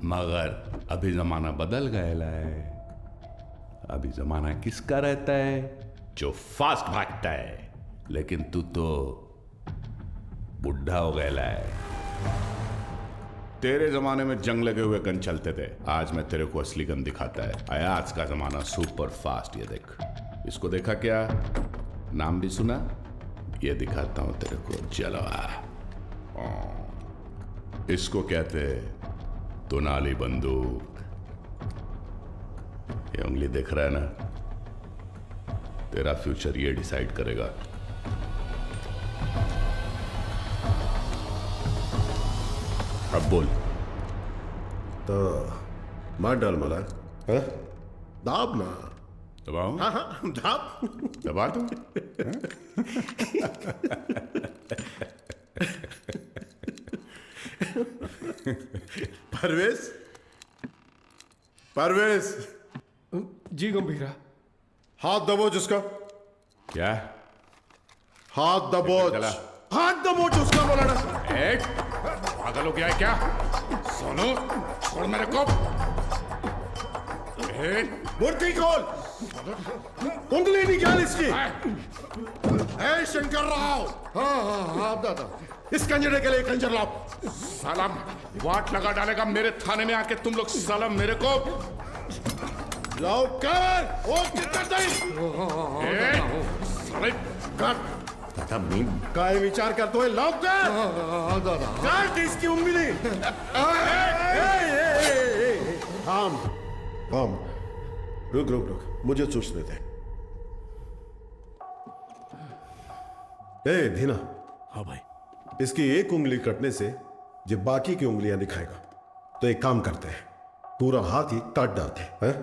मगर अभी जमाना बदल गया है. अभी जमाना किसका रहता है? जो फास्ट भागता है. लेकिन तू तो बुढ़ा हो गया है. तेरे जमाने में जंग लगे हुए गन चलते थे. आज मैं तेरे को असली गन दिखाता है. आया आज का जमाना सुपर फास्ट. ये देख, इसको देखा क्या? नाम भी सुना? ये दिखाता हूं तेरे को जलवा. इसको कहते दुनाली बंदूक. ये उंगली देख रहा है ना? तेरा फ्यूचर ये डिसाइड करेगा. अब बोल. तो मार डाल मला. हाँ? दाब ना. दबाऊं? हाँ हाँ दाब. दबा दूं? परवेज, परवेज. जी गंभीरा. हाथ दबोच उसका. क्या? हाथ दबोच. हाथ दबोच उसका बोला ना. पागल हो गया है क्या? सोनू छोड़ मेरे को. मूर्ति खोल. उंगली निकाल इसकी. ए शंकर राव. हाँ हाँ हाँ दादा. इस कंजरे के लिए कंजर लाओ. साला वाट लगा डालेगा मेरे थाने में आके तुम लोग. साला मेरे को लाओ कर. वो कितना टाइम. साले कर. दादा मी काय विचार करतोय. लाओ कर. दादा काट इसकी उंगली. थाम थाम. रुक रुक रुक, मुझे सोचने दे. ए धीना. हाँ भाई. इसकी एक उंगली कटने से जब बाकी की उंगलियां दिखाएगा तो एक काम करते हैं, पूरा हाथ ही काट डालते हैं.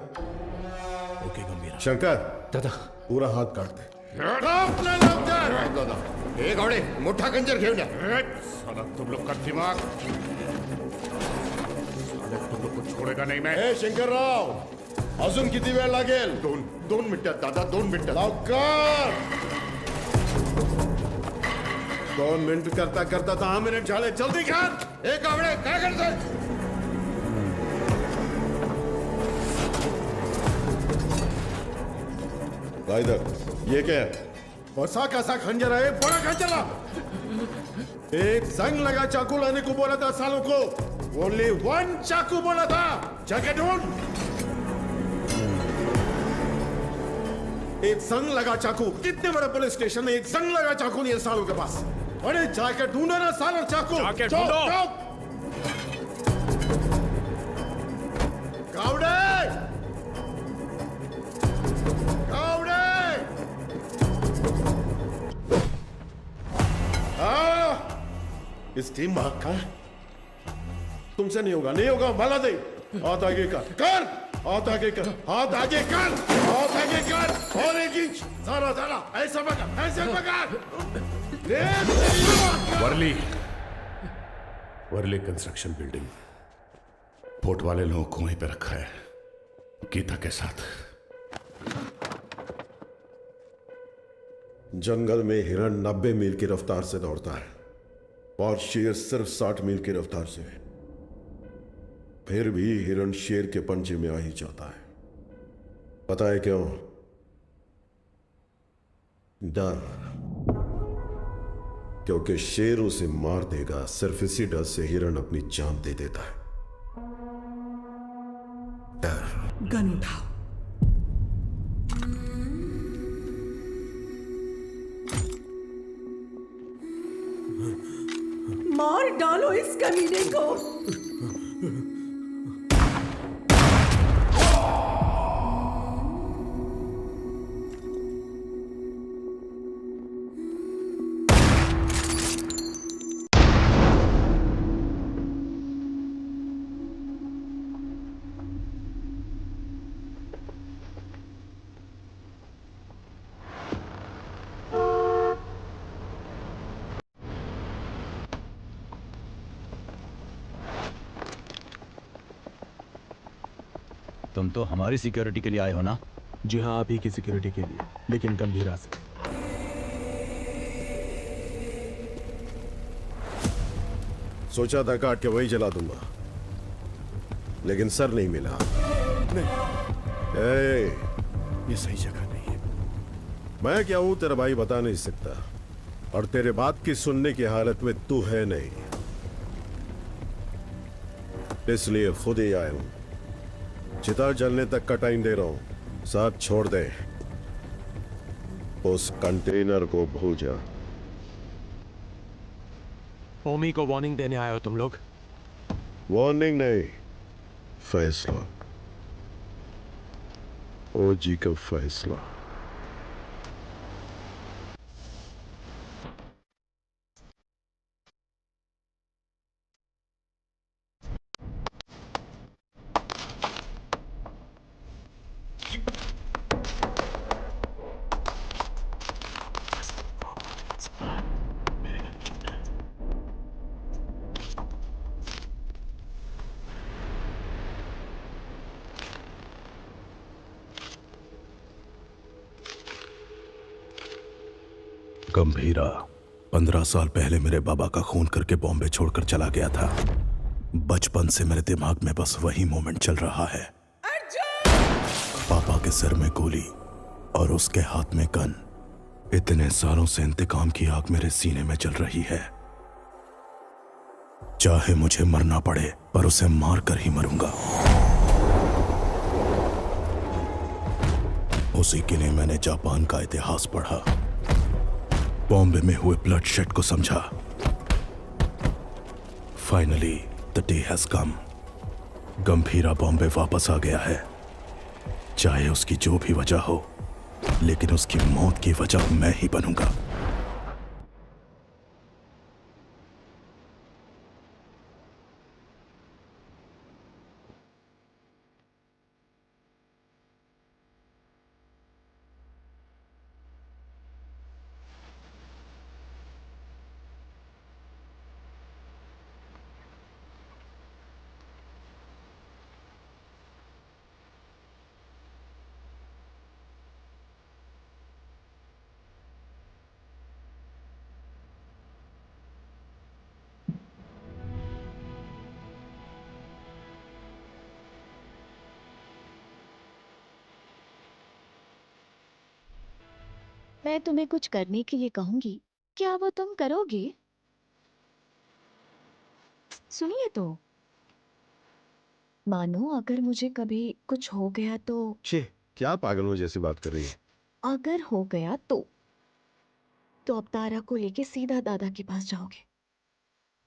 ओके गंभीरा. शंकर दादा पूरा हात काढते. दादा एक आवडे मोठा कंजर घेऊन या. साला तुम लोग का दिमाग. तुम लोग को छोड़ेगा नहीं मैं. ए शंकरराव, अजून किती वेळ लागेल? दोन मिनिटात दादा. 2 मिनिटं. लवकर. 2 मिनिट करता करता 10 मिनिट झाले. जल्दी कर. एक आवडे काय करतोय? इधर ये क्या है? वसा कैसा खंजर है? बड़ा खंजर ला. एक जंग लगा चाकू लाने को बोला था सालों को. ओनली 1 चाकू बोला था. जगह ढूंढ. एक संग लगा चाकू. कितने बड़े पुलिस स्टेशन है, एक संग लगा चाकू नहीं है सालों के पास. अरे जाकर ढूंढो ना सालों चाकू. जाके ढूंढो. कावड़े, कावड़े. इस टीम भाग का तुमसे नहीं होगा. नहीं होगा. भला दे. हाथ आगे कर. कर. हाथ आगे कर. हाथ आगे कर. हाथ आगे कर. और 1 इंच. सारा चलो चलो ऐसे पकड़, ऐसे पकड़। ले Worli Worli construction building. Port वाले लोगों को वहीं पे रखा है, गीता के साथ। जंगल में हिरण 90 मील की रफ्तार से दौड़ता है और शेर सिर्फ 60 मील की रफ्तार से। फिर भी हिरण शेर के पंजे में आ ही जाता है। पता है क्यों? डर। क्योंकि शेर उसे मार देगा। सिर्फ इसी डर से हिरण अपनी जान दे देता है। डर। गन उठाओ। मार डालो इस कमीने को। तुम तो हमारी सिक्योरिटी के लिए आए हो ना? जी हाँ, आप ही की सिक्योरिटी के लिए, लेकिन गंभीरा से। सोचा था काट के वही जला दूंगा, लेकिन सर नहीं मिला। नहीं। ये सही जगह नहीं है। मैं क्या हूं तेरा भाई बता नहीं सकता, और तेरे बात की सुनने की हालत में तू है नहीं, इसलिए खुद ही आया हूं। चिता जलने तक का टाइम दे रहा हूं, साथ छोड़ दे। उस कंटेनर को भूल जा। ओमी को वार्निंग देने आए हो तुम लोग? वार्निंग नहीं, फैसला। ओजी का फैसला। गंभीरा 15 साल पहले मेरे बाबा का खून करके बॉम्बे छोड़कर चला गया था। बचपन से मेरे दिमाग में बस वही मोमेंट चल रहा है। पापा के सिर में गोली और उसके हाथ में गन। इतने सालों से इंतकाम की आग मेरे सीने में जल रही है। चाहे मुझे मरना पड़े, पर उसे मार कर ही मरूंगा। उसी के लिए मैंने जापान का इतिहास पढ़ा, बॉम्बे में हुए ब्लडशेड को समझा। Finally the day has come. Gambhira Bombay वापस आ गया है। चाहे उसकी जो भी वजह हो, लेकिन उसकी मौत की वजह मैं ही बनूंगा। मैं तुम्हें कुछ करने के लिए कहूंगी, क्या वो तुम करोगे? सुनिए तो, मानो अगर मुझे कभी कुछ हो गया तो। छे, क्या पागलों जैसी बात कर रही है? अगर हो गया तो अब तारा को लेके सीधा दादा के पास जाओगे?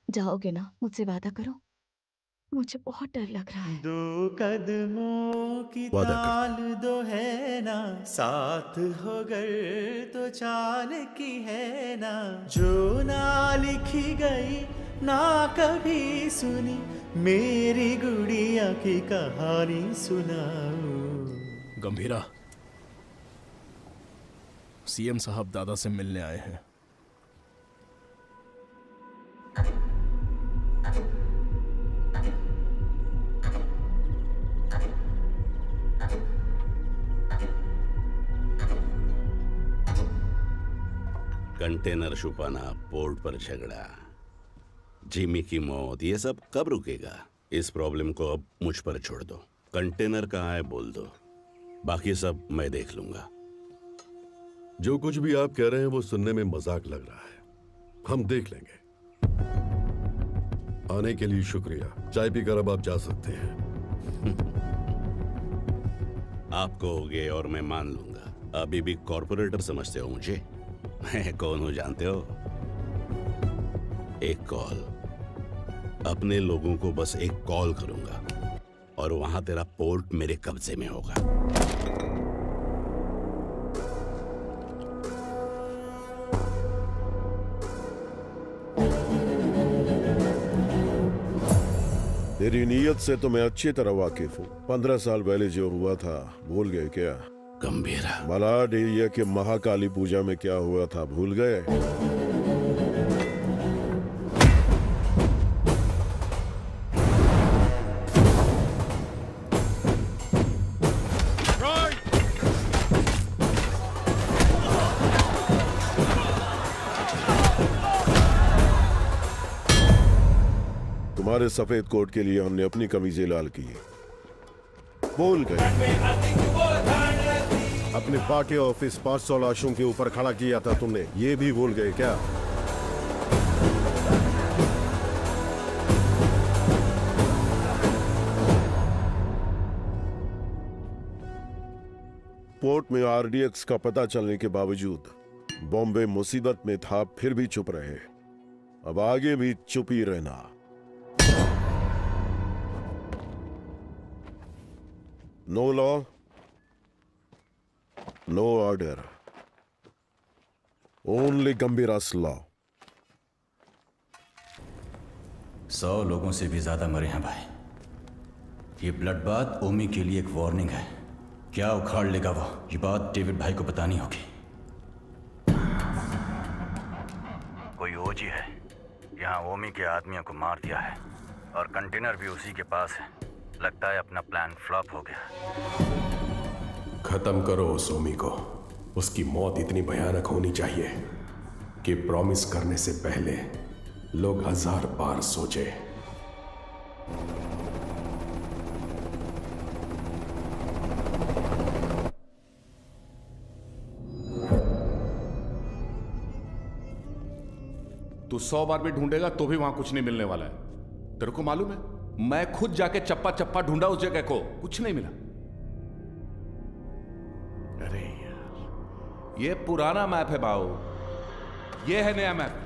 जाओगे ना? मुझसे वादा करो। मुझे बहुत डर लग रहा है। 2 कदमों की ताल दो है ना, साथ हो गर तो चाल की है ना, जो ना लिखी गई ना कभी सुनी, मेरी गुड़िया की कहानी सुनाओ। गंभीरा, सीएम साहब दादा से मिलने आए हैं। कंटेनर छुपाना, पोर्ट पर झगड़ा, जिमी की मौत, ये सब कब रुकेगा? इस प्रॉब्लम को अब मुझ पर छोड़ दो। कंटेनर कहाँ है बोल दो, बाकी सब मैं देख लूंगा। जो कुछ भी आप कह रहे हैं वो सुनने में मजाक लग रहा है, हम देख लेंगे। आने के लिए शुक्रिया। चाय पीकर अब आप जा सकते हैं। आप कहोगे और मैं मान लूंगा। अभी भी कॉर्पोरेटर समझते हो मुझे? मैं कौन हूं जानते हो? एक कॉल, अपने लोगों को बस एक कॉल करूंगा और वहां तेरा पोर्ट मेरे कब्जे में होगा। तेरी नीयत से तो मैं अच्छी तरह वाकिफ हूँ। 15 साल पहले जो हुआ था भूल गए क्या? गंभीरा। मलाड एरिया के महाकाली पूजा में क्या हुआ था भूल गए? तुम्हारे सफेद कोट के लिए हमने अपनी कमीजें लाल की। भूल गए? अपने पार्टी ऑफिस 500 लाशों के ऊपर खड़ा किया था तुमने, ये भी भूल गए क्या? पोर्ट में आरडीएक्स का पता चलने के बावजूद बॉम्बे मुसीबत में था, फिर भी चुप रहे। अब आगे भी चुप ही रहना। No law, no order. Only Gambhira's law. 100 लोगों से भी ज्यादा मरे हैं भाई। ये ब्लड बाथ ओमी के लिए एक वार्निंग है। क्या उखाड़ लेगा वो, ये बात डेविड भाई को बतानी होगी। कोई ओजी है यहाँ ओमी के आदमियों को मार दिया है और कंटेनर भी उसी के पास है। लगता है अपना प्लान फ्लॉप हो गया। खत्म करो उस ओमी को। उसकी मौत इतनी भयानक होनी चाहिए कि प्रॉमिस करने से पहले लोग 1000 बार सोचे। तू 100 बार भी ढूंढेगा तो भी वहां कुछ नहीं मिलने वाला है। तेरे को मालूम है, मैं खुद जाके चप्पा चप्पा ढूंढा उस जगह को, कुछ नहीं मिला। अरे यार, ये पुराना मैप है बाऊ, ये है नया मैप।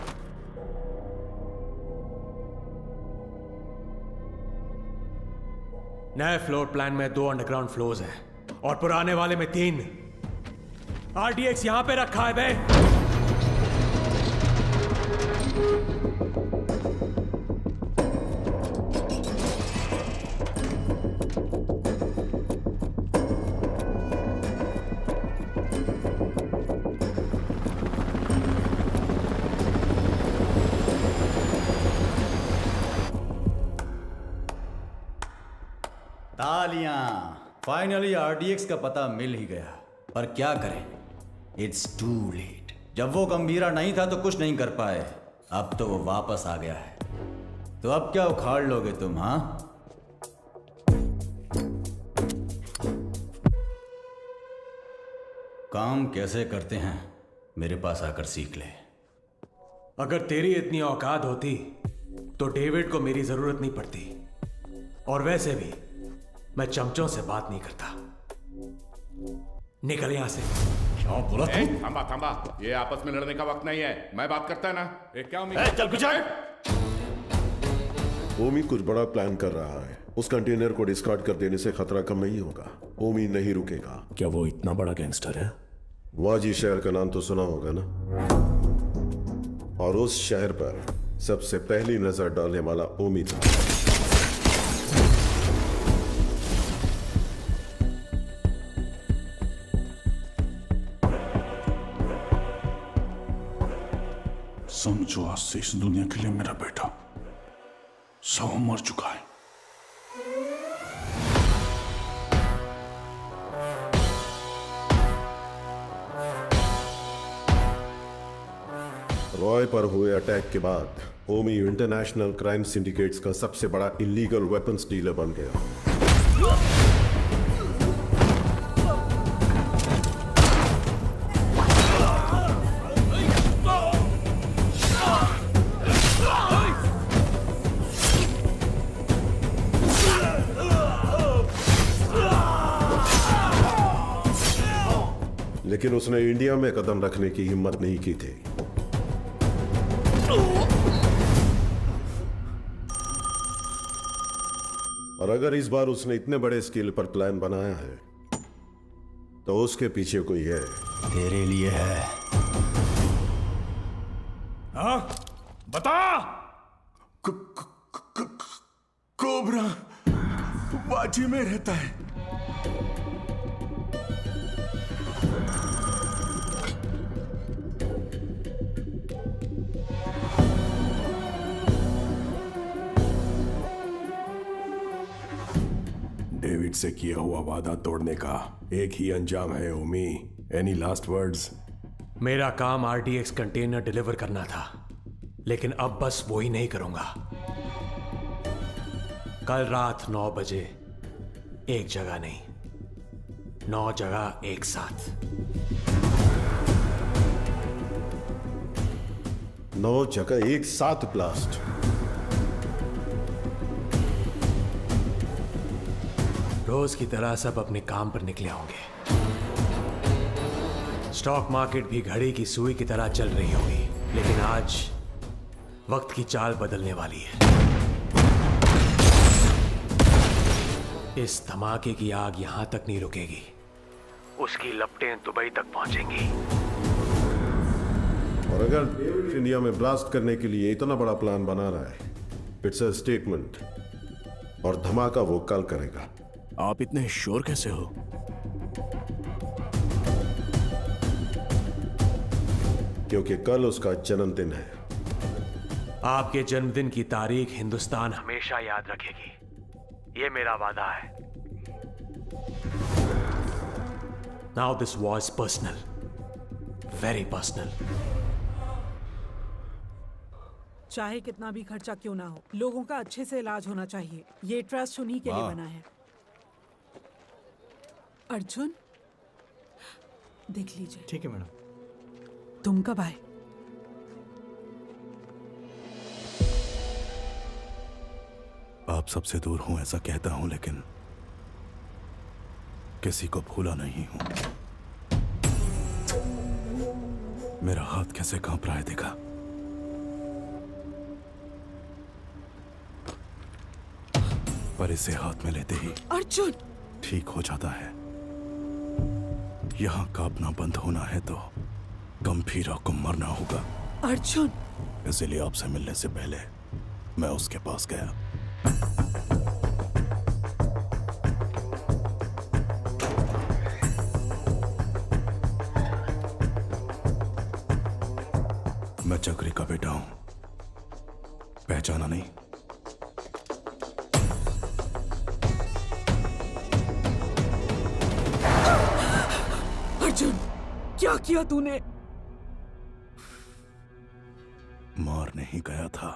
नए फ्लोर प्लान में 2 अंडरग्राउंड फ्लोर्स हैं और पुराने वाले में 3। आरडीएक्स यहां पे रखा है बे। तालियां। फाइनली आरडीएक्स का पता मिल ही गया, पर क्या करें, इट्स टू लेट। जब वो गंभीरा नहीं था तो कुछ नहीं कर पाए, अब तो वो वापस आ गया है। तो अब क्या उखाड़ लोगे तुम? हाँ, काम कैसे करते हैं मेरे पास आकर सीख ले। अगर तेरी इतनी औकात होती तो डेविड को मेरी जरूरत नहीं पड़ती। और वैसे भी मैं चमचों से बात नहीं करता। निकल यहां से। क्या बोला तू? थांबा थांबा, ये आपस में लड़ने का वक्त नहीं है। मैं बात करता है ना। क्या चल कुछ। ओमी कुछ बड़ा प्लान कर रहा है। उस कंटेनर को डिस्कार्ड कर देने से खतरा कम नहीं होगा। ओमी नहीं रुकेगा। क्या वो इतना बड़ा गैंगस्टर है? वाजी शहर का नाम तो सुना होगा ना, और उस शहर पर सबसे पहली नजर डालने वाला ओमी था। समझो आज से इस दुनिया के लिए मेरा बेटा सौ मर चुका है। रॉय पर हुए अटैक के बाद ओमी इंटरनेशनल क्राइम सिंडिकेट्स का सबसे बड़ा इलीगल वेपन्स डीलर बन गया। लेकिन उसने इंडिया में कदम रखने की हिम्मत नहीं की थी। और अगर इस बार उसने इतने बड़े स्केल पर प्लान बनाया है तो उसके पीछे कोई है। तेरे लिए है। हाँ? बता। कोबरा बाजी में रहता है। डेविड से किया हुआ वादा तोड़ने का एक ही अंजाम है ओमी। Any last words? मेरा काम आरडीएक्स कंटेनर डिलीवर करना था, लेकिन अब बस वो ही नहीं करूंगा। कल रात 9 बजे एक जगह नहीं, 9 जगह एक साथ। 9 जगह एक साथ ब्लास्ट। रोज की तरह सब अपने काम पर निकले होंगे। स्टॉक मार्केट भी घड़ी की सुई की तरह चल रही होगी, लेकिन आज वक्त की चाल बदलने वाली है। इस धमाके की आग यहां तक नहीं रुकेगी, उसकी लपटें दुबई तक पहुंचेंगी। और अगर डेविड इंडिया में ब्लास्ट करने के लिए इतना बड़ा प्लान बना रहा है, इट्स अ स्टेटमेंट, और धमाका वो कल करेगा। आप इतने श्योर कैसे हो? क्योंकि कल उसका जन्मदिन है। आपके जन्मदिन की तारीख हिंदुस्तान हमेशा याद रखेगी, ये मेरा वादा है। Now this was personal, very personal. चाहे कितना भी खर्चा क्यों ना हो, लोगों का अच्छे से इलाज होना चाहिए। ये ट्रस्ट उन्हीं के लिए बना है। अर्जुन, देख लीजिए। ठीक है मैडम। तुम कब आए? आप सबसे दूर हूं ऐसा कहता हूं, लेकिन किसी को भूला नहीं हूं। मेरा हाथ कैसे कांप रहा है देखा? पर इसे हाथ में लेते ही अर्जुन ठीक हो जाता है। यहां कांपना बंद होना है तो गंभीरा को मरना होगा। अर्जुन, इसलिए आपसे मिलने से पहले मैं उसके पास गया। मैं चक्री का बेटा हूं, पहचाना नहीं? अर्जुन, क्या किया तूने? मार नहीं गया था,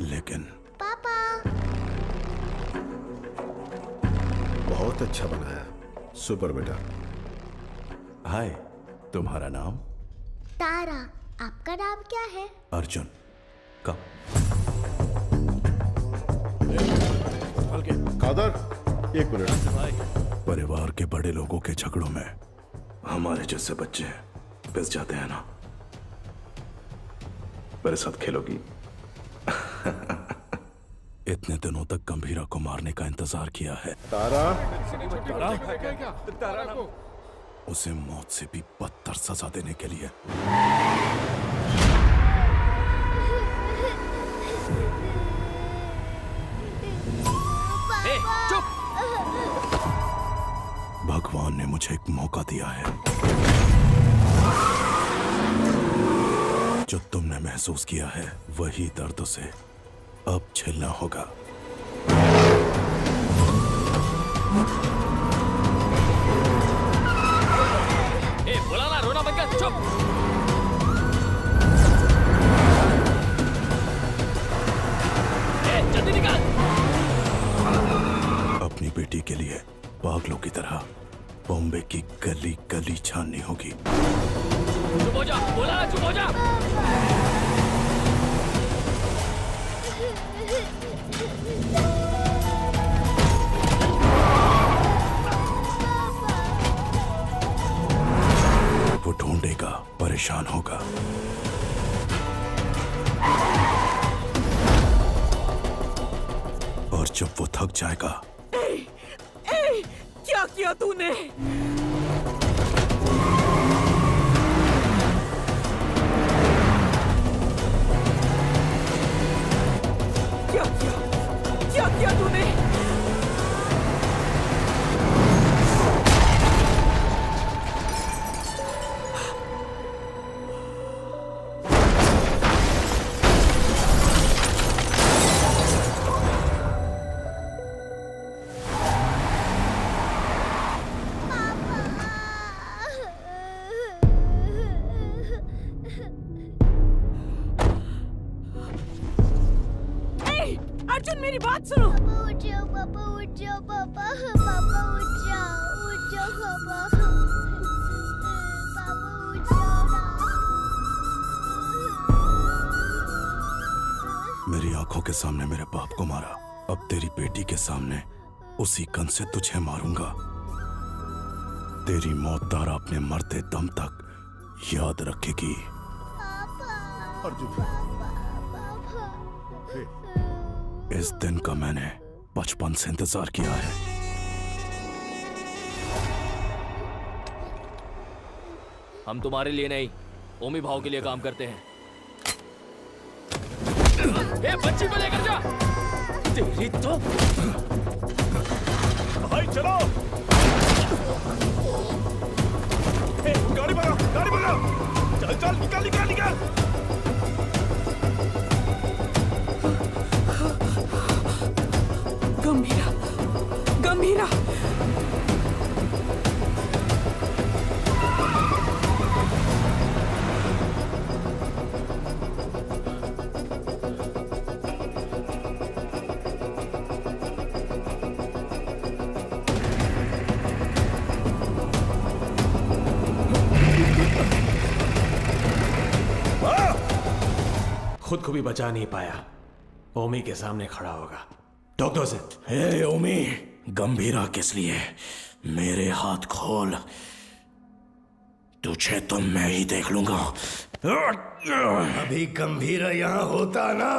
लेकिन पापा। बहुत अच्छा बनाया, सुपर बेटा। हाय, तुम्हारा नाम? तारा। आपका नाम क्या है? अर्जुन। कब? कादर, एक मिनट। परिवार के बड़े लोगों के झगड़ों में हमारे जैसे बच्चे पिस जाते हैं ना। मेरे साथ खेलोगी? इतने दिनों तक गंभीरा को मारने का इंतजार किया है। तारा, उसे मौत से भी बदतर सजा देने के लिए। चुप। भगवान ने मुझे एक मौका दिया है। जो तुमने महसूस किया है वही दर्द उसे अब झेलना होगा। बोला ना, रोना बंद कर, चुप। जल्दी निकाल। अपनी बेटी के लिए पागलों की तरह बॉम्बे की गली गली छाननी होगी। चुप हो जा, बोला ना, चुप हो जा। वो ढूंढेगा, परेशान होगा। और जब वो थक जाएगा। क्या किया तूने? क्या किया तूने? अर्जुन, मेरी बात सुनो। पापा उठ जाओ, पापा उठ जाओ, पापा पापा उठ जाओ पापा। पापा उठ जाओ ना। मेरी आंखों के सामने मेरे बाप को मारा, अब तेरी बेटी के सामने उसी गन से तुझे मारूंगा। तेरी मौत तारा अपने मरते दम तक याद रखेगी। अर्जुन, इस दिन का मैंने बचपन से इंतजार किया है। हम तुम्हारे लिए नहीं, ओमी भाव के लिए काम करते हैं। ए, बच्ची को लेकर जा। तेरी तो भाई चलो। ए, गाड़ी भगाओ, गाड़ी भगाओ। चल चल, निकाल निकाल निकाल। गंभीरा, गंभीरा। खुद को भी बचा नहीं पाया, ओमी के सामने खड़ा होगा। डॉक्टर से हे ओमी, गंभीरा किस लिए? मेरे हाथ खोल, तुझे तो मैं ही देख लूंगा। अभी गंभीरा यहाँ होता ना।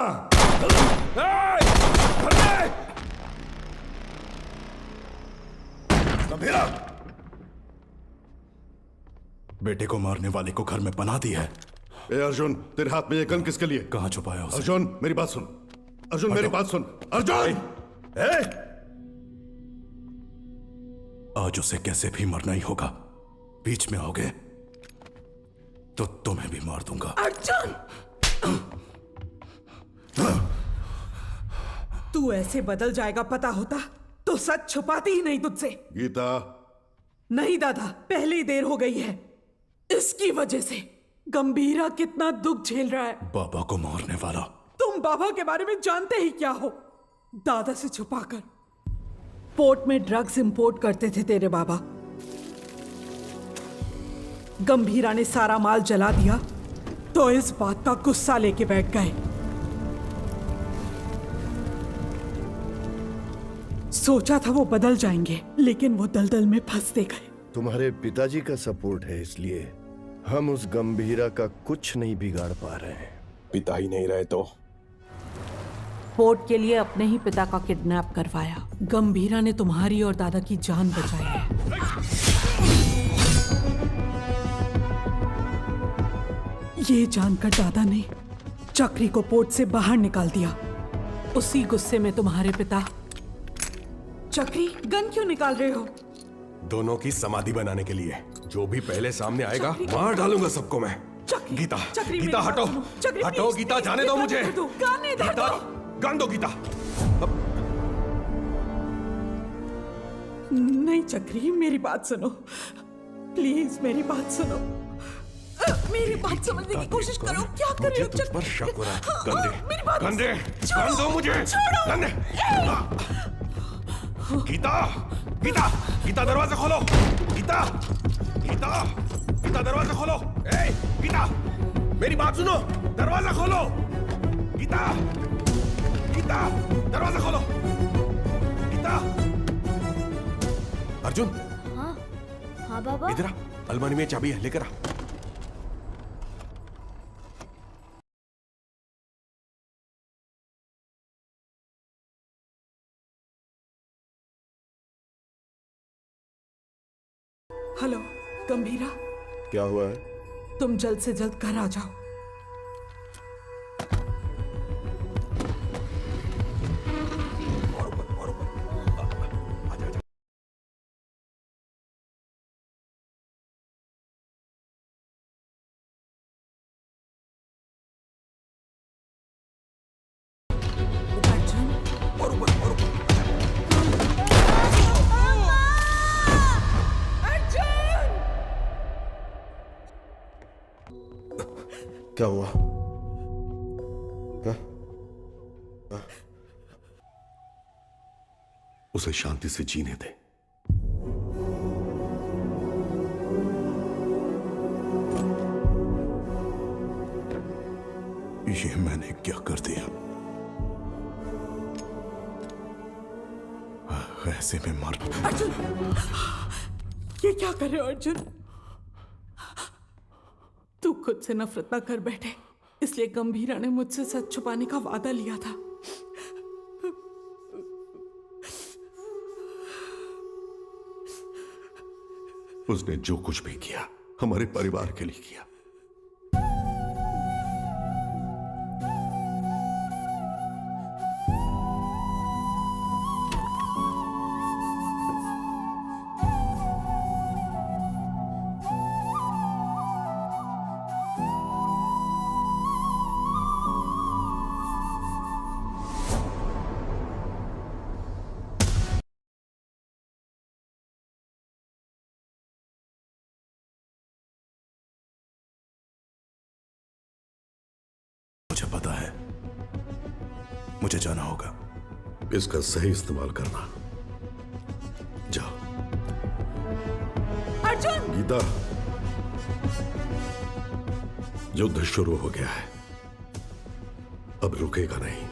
गंभीरा, बेटे को मारने वाले को घर में पनाह दी है। ए अर्जुन, तेरे हाथ में ये गन किसके लिए? कहाँ छुपाया उसे? अर्जुन मेरी बात सुन, अर्जुन मेरी बात सुन, अर्जुन। आज उसे कैसे भी मरना ही होगा। बीच में आओगे तो तुम्हें भी मार दूंगा। अर्जुन, तू ऐसे बदल जाएगा पता होता तो सच छुपाती ही नहीं तुझसे। गीता। नहीं दादा, पहले ही देर हो गई है। इसकी वजह से गंभीरा कितना दुख झेल रहा है। बाबा को मारने वाला। तुम बाबा के बारे में जानते ही क्या हो? दादा से छुपाकर पोर्ट में ड्रग्स इंपोर्ट करते थे तेरे बाबा। गंभीरा ने सारा माल जला दिया तो इस बात का गुस्सा लेके बैठ गए। सोचा था वो बदल जाएंगे, लेकिन वो दलदल में फंसते गए। तुम्हारे पिताजी का सपोर्ट है, इसलिए हम उस गंभीरा का कुछ नहीं बिगाड़ पा रहे हैं। पिता ही नहीं रहे तो? पोर्ट के लिए अपने ही पिता का किडनैप करवाया। गंभीरा ने तुम्हारी और दादा की जान बचाई है। ये जानकर दादा ने चक्री को पोर्ट से बाहर निकाल दिया। उसी गुस्से में तुम्हारे पिता। चक्री, गन क्यों निकाल रहे हो? दोनों की समाधि बनाने के लिए। जो भी पहले सामने आएगा मार डालूंगा सबको मैं। गीता चक्री, गीता मेरी हटो बात सुनो। चक्री, हटो प्लीज, गीता प्लीज, जाने दो मुझे गाने दो, गाने दो। गीता गान दो गीता नहीं चक्री, मेरी बात सुनो प्लीज, मेरी बात सुनो। मेरी बात समझने की कोशिश करो। क्या कर रहे हो तुझ पर शक हो रहा है गंदे मेरी बात गंदे गान दो मुझे गंदे गीता गीता गीता दरवाजा खोलो गीता गीता गीता दरवाजा खोलो ए गीता मेरी बात सुनो दरवाजा खोलो गीता गीता दरवाजा खोलो गीता अर्जुन हाँ हाँ बाबा इधर आ अलमारी में चाबी है लेकर आ हेलो गंभीरा, क्या हुआ है? तुम जल्द से जल्द घर आ जाओ। क्या हुआ? हाँ? उसे शांति से जीने दे। ये मैंने क्या कर दिया? ऐसे में मर। अर्जुन, ये क्या कर रहे हो अर्जुन? तू खुद से नफरत ना कर बैठे, इसलिए गंभीरा ने मुझसे सच छुपाने का वादा लिया था। उसने जो कुछ भी किया हमारे परिवार के लिए किया। मुझे पता है, मुझे जाना होगा। इसका सही इस्तेमाल करना। जाओ। अर्जुन! गीता, युद्ध शुरू हो गया है, अब रुकेगा नहीं।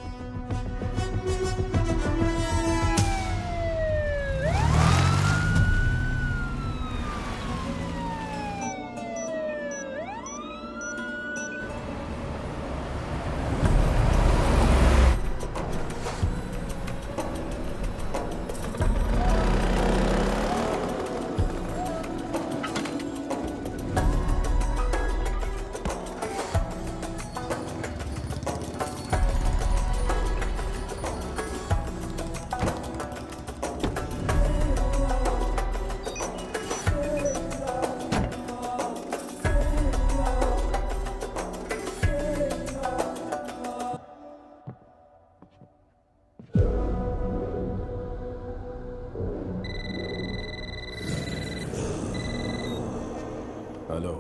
हेलो।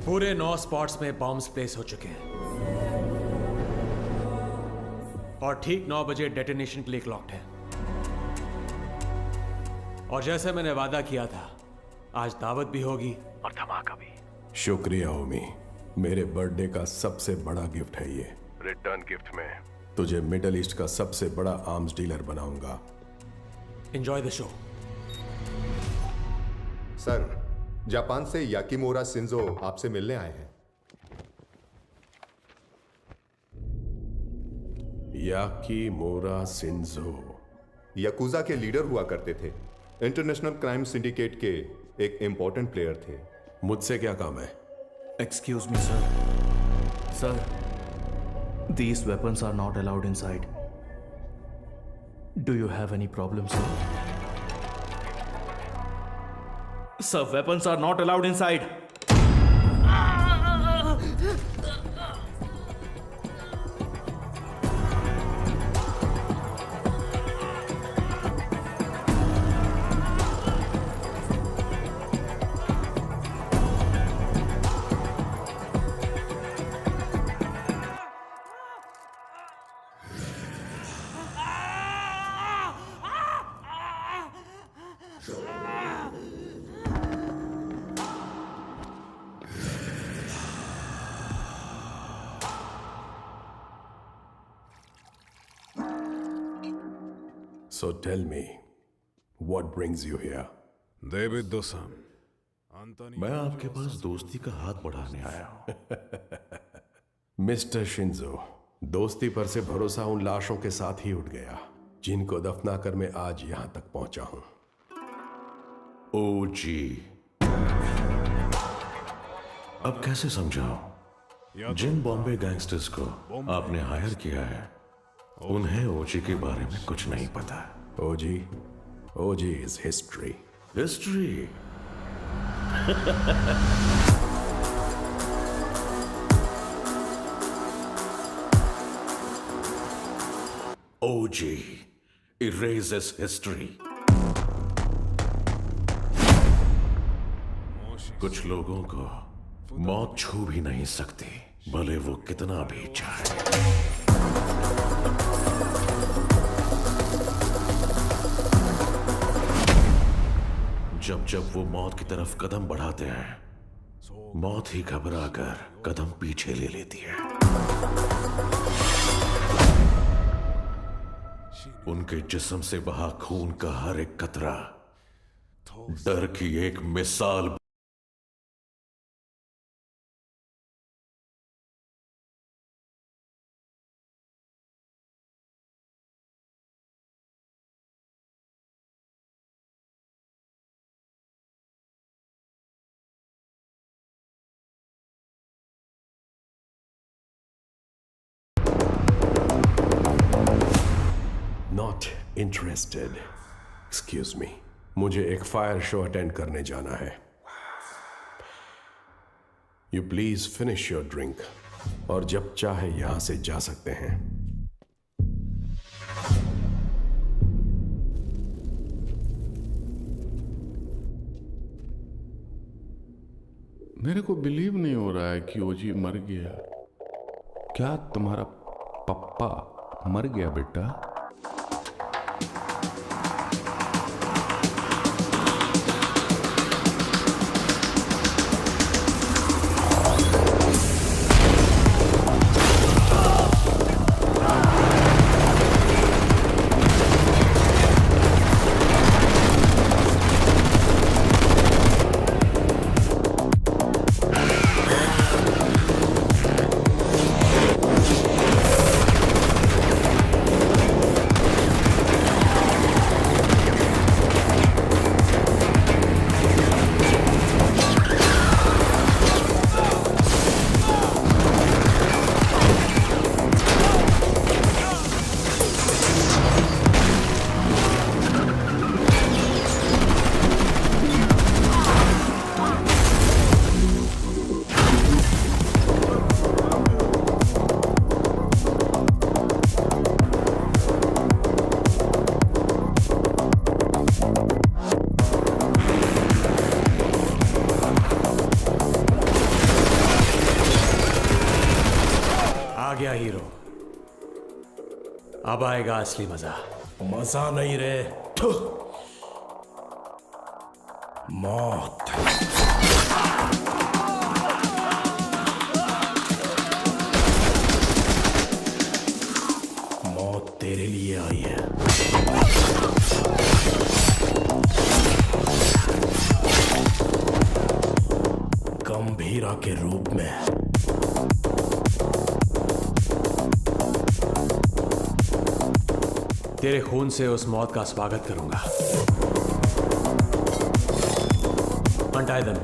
पूरे 9 स्पॉट्स में बॉम्ब्स प्लेस हो चुके हैं और ठीक 9 बजे डेटोनेशन के लिए क्लॉक्ड है। और जैसे मैंने वादा किया था, आज दावत भी होगी और धमाका भी। शुक्रिया ओमी, मेरे बर्थडे का सबसे बड़ा गिफ्ट है ये। रिटर्न गिफ्ट में तुझे मिडल ईस्ट का सबसे बड़ा आर्म्स डीलर बनाऊंगा। Enjoy the show. Sir, Japan से याकीमोरा शिंजो आपसे मिलने आए हैं। याकीमोरा शिंजो याकुजा के लीडर हुआ करते थे। इंटरनेशनल क्राइम सिंडिकेट के एक इंपॉर्टेंट प्लेयर थे। मुझसे क्या काम है? Excuse me, sir. Sir, these weapons are not allowed inside. Do you have any problem, sir? Sir, weapons are not allowed inside. So tell me, what brings you here? David Dosan, मैं आपके पास दोस्ती का हाथ बढ़ाने आया हूं। Mister Shinzo, दोस्ती पर से भरोसा उन लाशों के साथ ही उठ गया जिनको दफनाकर मैं आज यहां तक पहुंचा हूं। ओ जी, अब कैसे समझाओ? जिन बॉम्बे गैंगस्टर्स को आपने हायर किया है, उन्हें ओजी के बारे में कुछ नहीं पता। OG is history. History? OG erases history. कुछ लोगों को मौत छू भी नहीं सकती, भले वो कितना भी चाहे। जब जब वो मौत की तरफ कदम बढ़ाते हैं, मौत ही घबरा कर कदम पीछे ले लेती है। उनके जिस्म से बहा खून का हर एक कतरा डर की एक मिसाल। Not interested. Excuse me. मुझे एक फायर शो अटेंड करने जाना है। You please finish your drink. और जब चाहे यहां से जा सकते हैं। मेरे को बिलीव नहीं हो रहा है कि ओजी मर गया। क्या तुम्हारा पप्पा मर गया बेटा? गया हीरो, अब आएगा असली मजा। मजा नहीं रे, मौत। मौत तेरे लिए आई है। गंभीरा के रूप में। तेरे खून से उस मौत का स्वागत करूंगा। Untie them.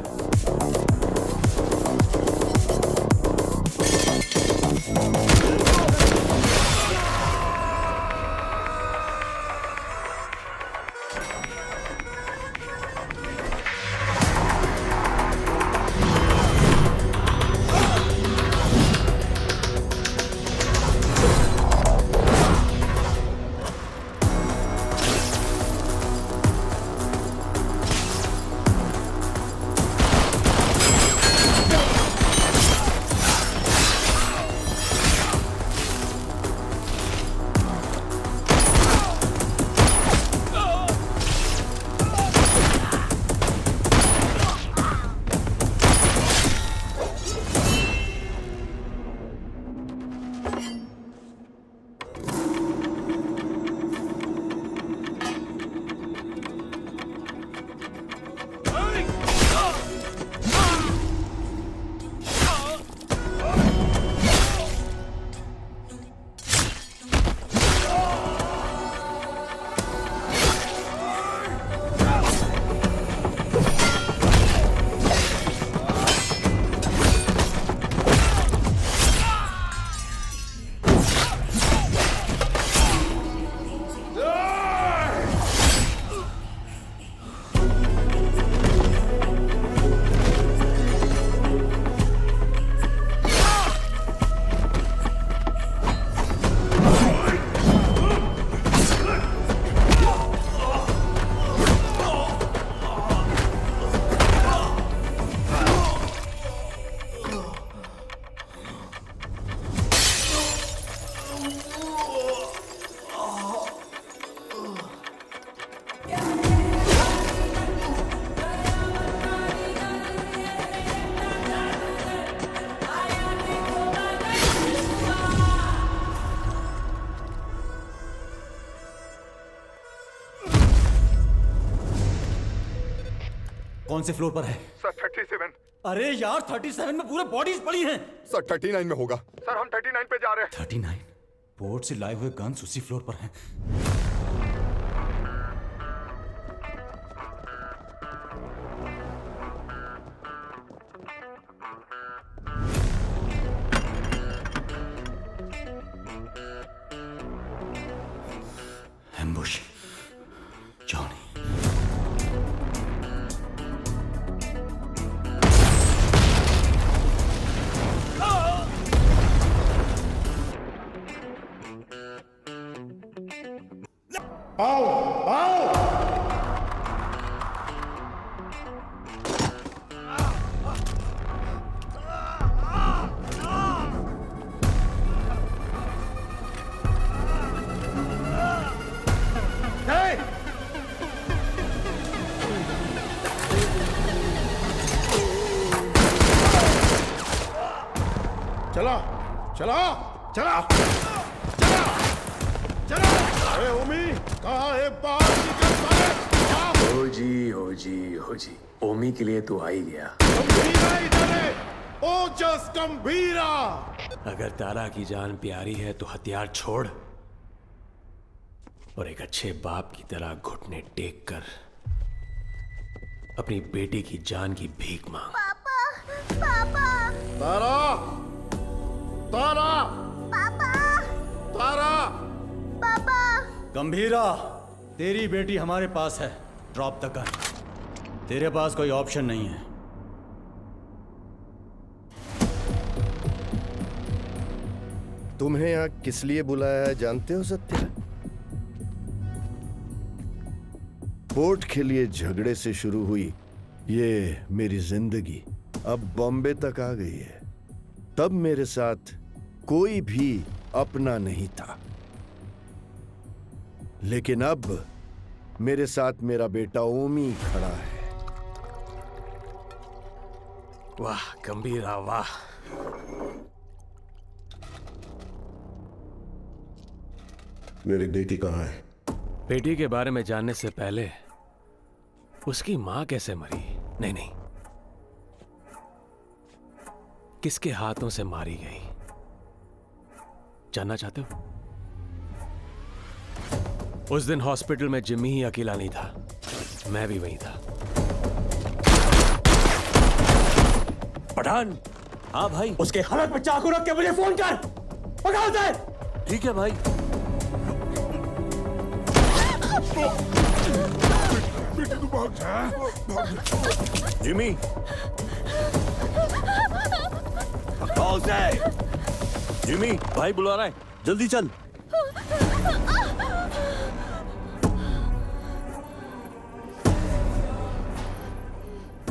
कौन से फ्लोर पर है? सर 37। अरे यार 37 में पूरे बॉडीज पड़ी हैं। सर 39 में होगा। सर हम 39 पे जा रहे हैं। 39? पोर्ट से लाए हुए गन्स उसी फ्लोर पर हैं। एम्बुश। जॉनी। आओ आओ चला चला चला चला चला। अरे ओमी कहाँ है? बाहर निकल साले। हो जी ओमी के लिए तो आ ही गया। गंभीरा इधर है। ओजस गंभीरा। अगर तारा की जान प्यारी है तो हथियार छोड़ और एक अच्छे बाप की तरह घुटने टेक कर अपनी बेटी की जान की भीख मांग। पापा तारा तारा पापा तारा। पापा गंभीरा, तेरी बेटी हमारे पास है। Drop the gun. तेरे पास कोई ऑप्शन नहीं है। तुम्हें यहाँ किस लिए बुलाया है जानते हो सत्या? पोर्ट के लिए झगड़े से शुरू हुई ये मेरी जिंदगी अब बॉम्बे तक आ गई है। तब मेरे साथ कोई भी अपना नहीं था, लेकिन अब मेरे साथ मेरा बेटा ओमी खड़ा है। वाह गंभीरा वाह। मेरी बेटी कहाँ है? बेटी के बारे में जानने से पहले उसकी मां कैसे मरी? नहीं, किसके हाथों से मारी गई जानना चाहते हो? उस दिन हॉस्पिटल में जिम्मी ही अकेला नहीं था, मैं भी वहीं था। पठान। हाँ भाई। उसके हालत में चाकू रख के मुझे फोन कर। पकड़ दे। ठीक है भाई। जिमी कॉल से। जिमी भाई बुला रहा है, जल्दी चल।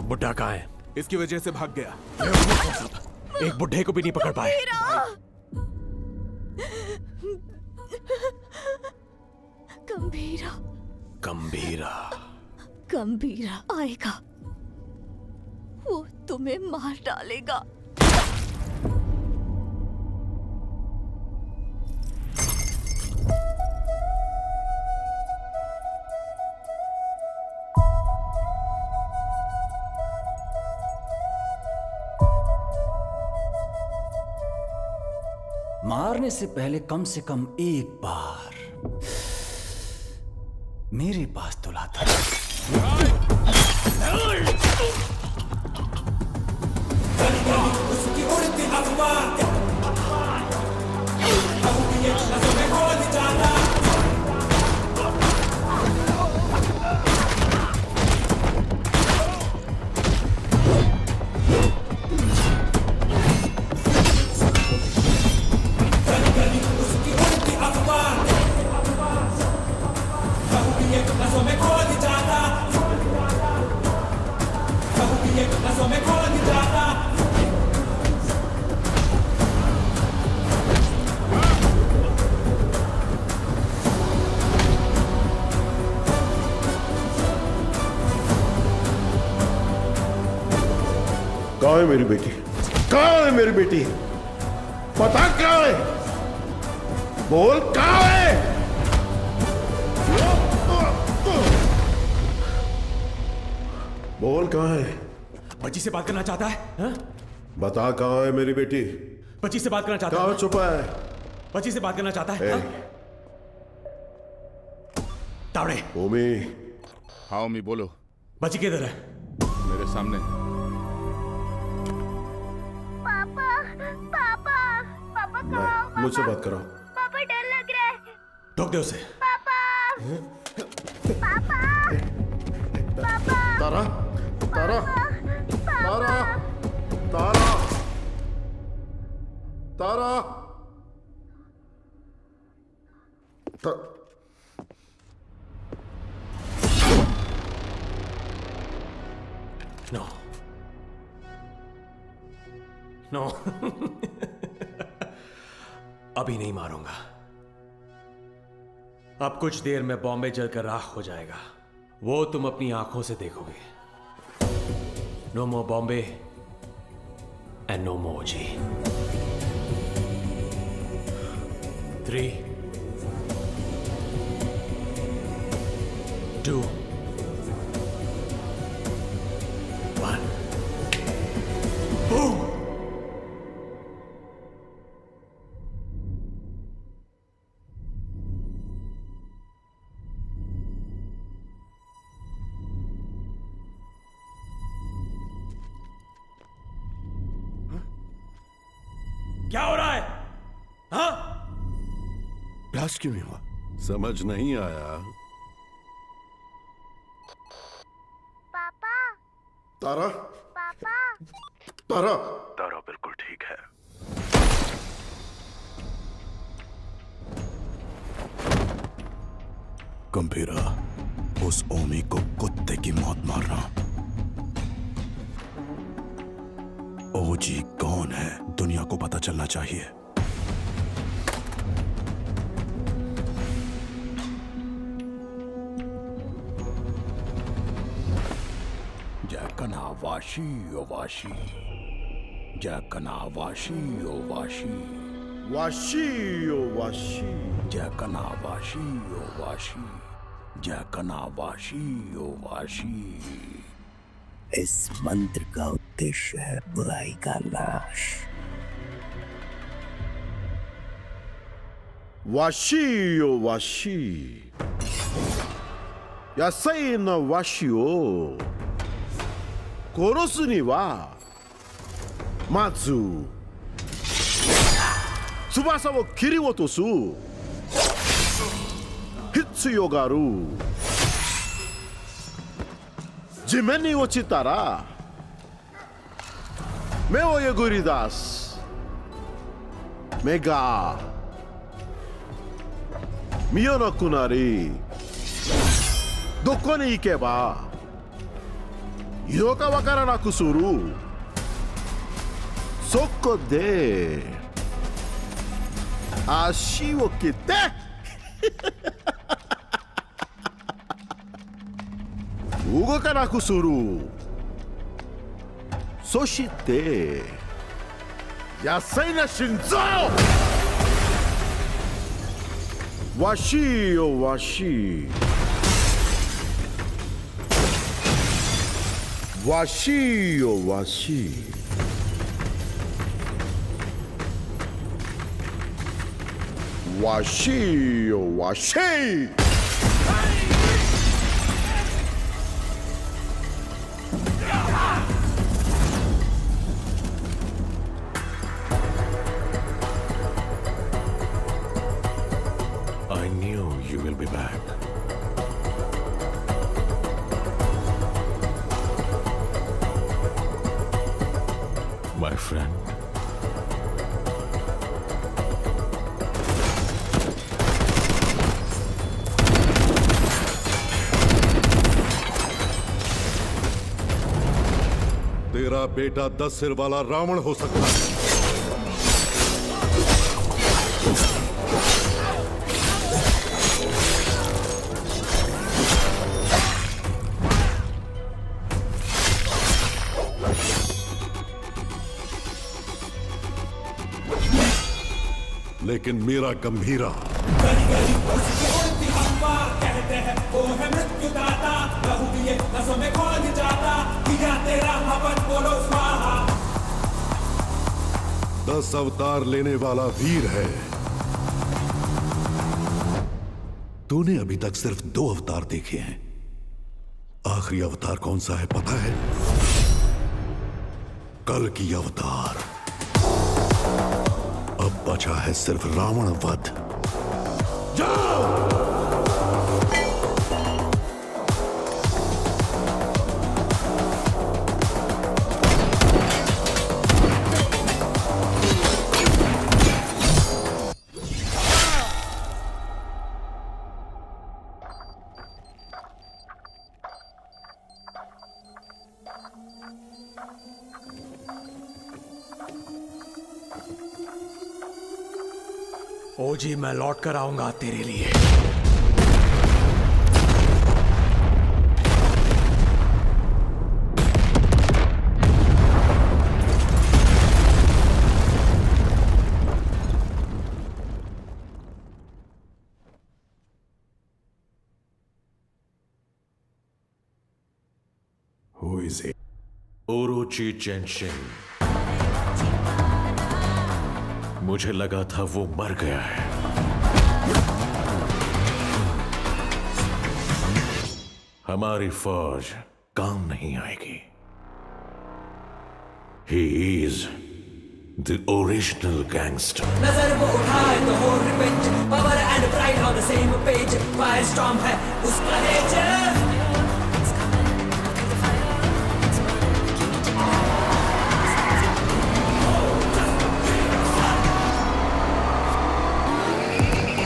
बुड्ढा कहाँ है? इसकी वजह से भाग गया। एक बुड्ढे को भी नहीं पकड़ पाए। गंभीरा गंभीरा गंभीरा आएगा, वो तुम्हें मार डालेगा। मारने से पहले कम से कम एक बार मेरे पास तो लाता। कहाँ है मेरी बेटी? कहाँ है मेरी बेटी? पता कहाँ है? बोल कहाँ है? बोल कहाँ है? बच्ची से बात करना चाहता है हा? बता कहाँ है मेरी बेटी? बच्ची से बात करना चाहता कहाँ है। छुपा है? बच्ची से बात करना चाहता है हा? तावड़े। ओमी। हाँ ओमी बोलो। बच्ची किधर है? मेरे सामने। पापा पापा पापा कहाँ हो? मुझसे बात करो। पापा डर लग रहा है। ठोक दे उसे। पापा पापा पापा तारा तारा तारा तारा तारा नो नो अभी नहीं मारूंगा। अब कुछ देर में बॉम्बे जलकर राख हो जाएगा, वो तुम अपनी आंखों से देखोगे। No more Bombay and no more जी। 3 2 1 Boom! क्या हो रहा है? हाँ? ब्लास्ट क्यों नहीं हुआ? समझ नहीं आया। पापा तारा पापा तारा तारा बिल्कुल ठीक है। गंभीरा, उस ओमी को कुत्ते की मौत मारना। ओजी कौन है दुनिया को पता चलना चाहिए। जैकना वाशी ओ वाशी, जैकना वाशी ओ वाशी, वाशी ओ वाशी, जैकना वाशी ओ वाशी, जैकना वाशी ओ वाशी। इस मंत्र का उद्देश्य है बुराई का नाश। वाशी ओ वाशी, यासाई न वाशी ओ कोरोसु नि wa matsu tsubasa wo kiri otosu hitsuyo ga aru. 地面に落ちたら目をえぐり出す。目が見えなくなり、どこに行けばいいのかわからなくする。そこで足を切って動かなくする。そして野菜な心臓。わしよわし、わしよわし、わしよわし。I knew you will be back. My friend. तेरा बेटा 10 सिर वाला रावण हो सकता है, लेकिन मेरा गंभीरा कहते हैं वो है मृत्यु दाता, लहू दिए नसों में घोल जाता, किया तेरा हवन बोलो स्वाहा। 10 अवतार लेने वाला वीर है। तूने अभी तक सिर्फ 2 अवतार देखे हैं। आखिरी अवतार कौन सा है पता है? कल की अवतार। अब बचा है सिर्फ रावण वध। जाओ! ओजी मैं लौट कर आऊंगा तेरे लिए। Who is it? ओरोची चेनशिन। मुझे लगा था वो मर गया है। हमारी फौज काम नहीं आएगी। He is the original gangster. नजर वो उठाए तो हो revenge, power and pride on the same page, fire storm है